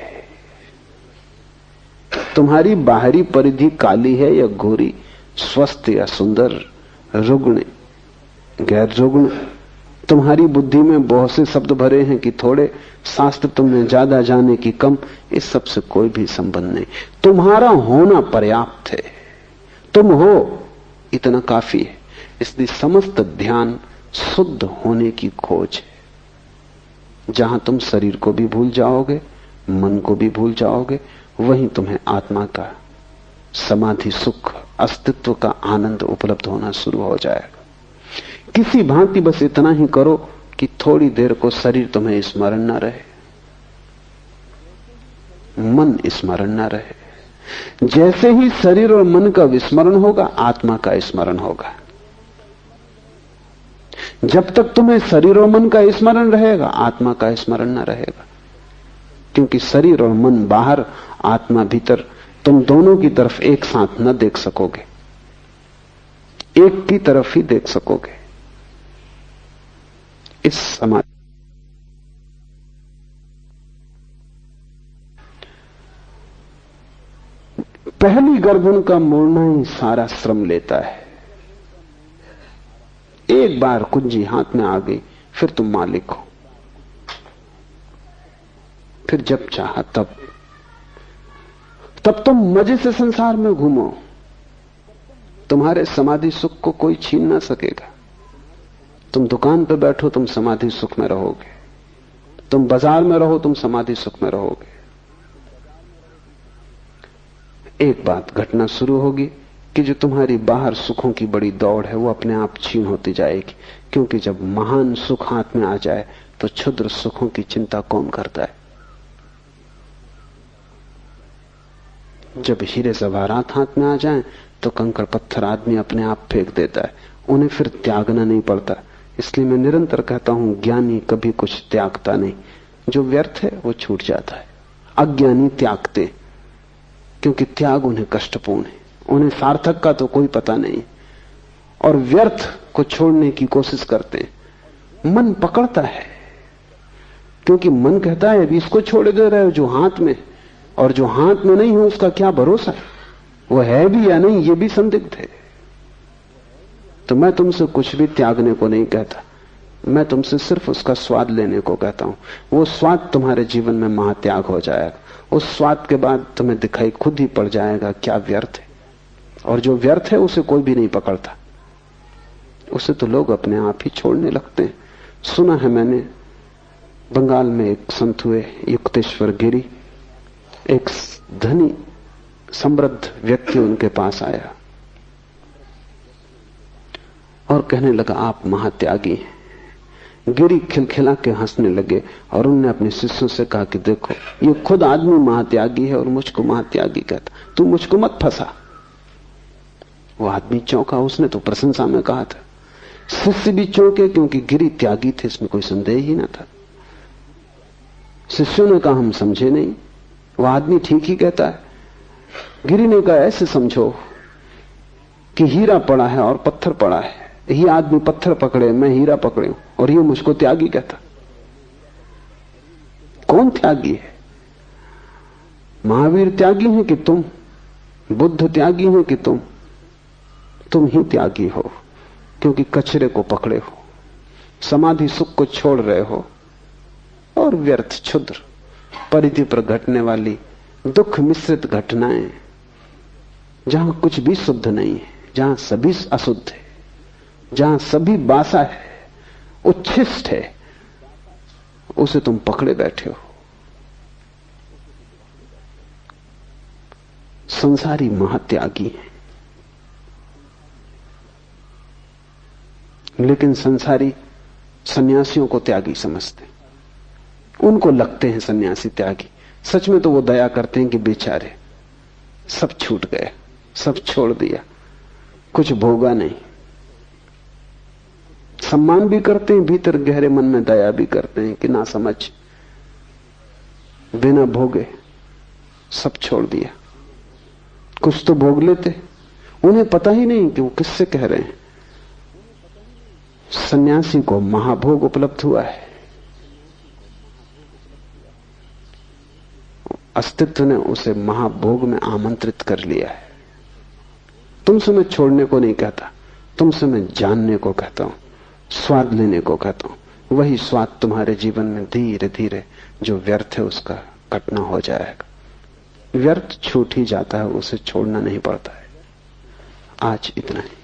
तुम्हारी बाहरी परिधि काली है या गोरी, स्वस्थ या सुंदर, रुग्ण गैर रुग्ण, तुम्हारी बुद्धि में बहुत से शब्द भरे हैं कि थोड़े, शास्त्र तुमने ज्यादा जाने की कम, इस सब से कोई भी संबंध नहीं। तुम्हारा होना पर्याप्त है, तुम हो, इतना काफी है। इसलिए समस्त ध्यान शुद्ध होने की खोज है। जहां तुम शरीर को भी भूल जाओगे, मन को भी भूल जाओगे, वहीं तुम्हें आत्मा का समाधि सुख, अस्तित्व का आनंद उपलब्ध होना शुरू हो जाएगा। किसी भांति बस इतना ही करो कि थोड़ी देर को शरीर तुम्हें स्मरण न रहे, मन स्मरण न रहे। जैसे ही शरीर और मन का विस्मरण होगा, आत्मा का स्मरण होगा। जब तक तुम्हें शरीर और मन का स्मरण रहेगा, आत्मा का स्मरण न रहेगा। क्योंकि शरीर और मन बाहर, आत्मा भीतर, तुम दोनों की तरफ एक साथ न देख सकोगे, एक की तरफ ही देख सकोगे। इस समाधि पहली गर्दन का मोड़ना ही सारा श्रम लेता है। एक बार कुंजी हाथ में आ गई, फिर तुम मालिक हो। फिर जब चाहा तब तुम मजे से संसार में घूमो। तुम्हारे समाधि सुख को कोई छीन ना सकेगा। तुम दुकान पर बैठो, तुम समाधि सुख में रहोगे। तुम बाजार में रहो, तुम समाधि सुख में रहोगे। एक बात घटना शुरू होगी कि जो तुम्हारी बाहर सुखों की बड़ी दौड़ है वो अपने आप छीन होती जाएगी, क्योंकि जब महान सुख हाथ में आ जाए तो क्षुद्र सुखों की चिंता कौन करता है। जब हीरे जवाहरात हाथ में आ जाएं तो कंकड़ पत्थर आदमी अपने आप फेंक देता है, उन्हें फिर त्यागना नहीं पड़ता। इसलिए मैं निरंतर कहता हूं, ज्ञानी कभी कुछ त्यागता नहीं। जो व्यर्थ है वो छूट जाता है। अज्ञानी त्यागते, क्योंकि त्याग उन्हें कष्टपूर्ण है, उन्हें सार्थक का तो कोई पता नहीं, और व्यर्थ को छोड़ने की कोशिश करते हैं। मन पकड़ता है, क्योंकि मन कहता है अभी इसको छोड़ दे रहे हो जो हाथ में, और जो हाथ में नहीं हो उसका क्या भरोसा है, वो है भी या नहीं ये भी संदिग्ध है। तो मैं तुमसे कुछ भी त्यागने को नहीं कहता, मैं तुमसे सिर्फ उसका स्वाद लेने को कहता हूं। वो स्वाद तुम्हारे जीवन में महात्याग हो जाएगा। उस स्वाद के बाद तुम्हें दिखाई खुद ही पड़ जाएगा क्या व्यर्थ है, और जो व्यर्थ है उसे कोई भी नहीं पकड़ता, उसे तो लोग अपने आप ही छोड़ने लगते हैं। सुना है मैंने, बंगाल में एक संत हुए युक्तेश्वर गिरी, एक धनी समृद्ध व्यक्ति उनके पास आया और कहने लगा आप महात्यागी हैं। गिरी खिलखिला के हंसने लगे और उन्होंने अपने शिष्यों से कहा कि देखो ये खुद आदमी महात्यागी है और मुझको महात्यागी कहता, तू मुझको मत फंसा। वो आदमी चौंका, उसने तो प्रशंसा में कहा था। शिष्य भी चौंके, क्योंकि गिरी त्यागी थे, इसमें कोई संदेह ही ना था। शिष्यों ने कहा हम समझे नहीं, वो आदमी ठीक ही कहता है। गिरी ने कहा ऐसे समझो कि हीरा पड़ा है और पत्थर पड़ा है, ये आदमी पत्थर पकड़े, मैं हीरा पकड़े, और ये मुझको त्यागी कहता। कौन त्यागी है? महावीर त्यागी है कि तुम? बुद्ध त्यागी है कि तुम ही त्यागी हो, क्योंकि कचरे को पकड़े हो, समाधि सुख को छोड़ रहे हो, और व्यर्थ क्षुद्र परिधि पर घटने वाली दुख मिश्रित घटनाएं, जहां कुछ भी शुद्ध नहीं है, जहां सभी अशुद्ध है, जहां सभी बासा है, उच्छिष्ट है, उसे तुम पकड़े बैठे हो। संसारी महात्यागी है, लेकिन संसारी सन्यासियों को त्यागी समझते, उनको लगते हैं सन्यासी त्यागी। सच में तो वो दया करते हैं कि बेचारे सब छूट गए, सब छोड़ दिया, कुछ भोगा नहीं। सम्मान भी करते हैं, भीतर गहरे मन में दया भी करते हैं कि ना समझ, बिना भोगे सब छोड़ दिया। कुछ तो भोग लेते, उन्हें पता ही नहीं कि वो किससे कह रहे हैं। सन्यासी को महाभोग उपलब्ध हुआ है, अस्तित्व ने उसे महाभोग में आमंत्रित कर लिया है। तुमसे मैं छोड़ने को नहीं कहता, तुमसे मैं जानने को कहता हूं, स्वाद लेने को कहता हूं। वही स्वाद तुम्हारे जीवन में धीरे धीरे जो व्यर्थ है उसका कटना हो जाएगा। व्यर्थ छूट ही जाता है, उसे छोड़ना नहीं पड़ता है। आज इतना ही।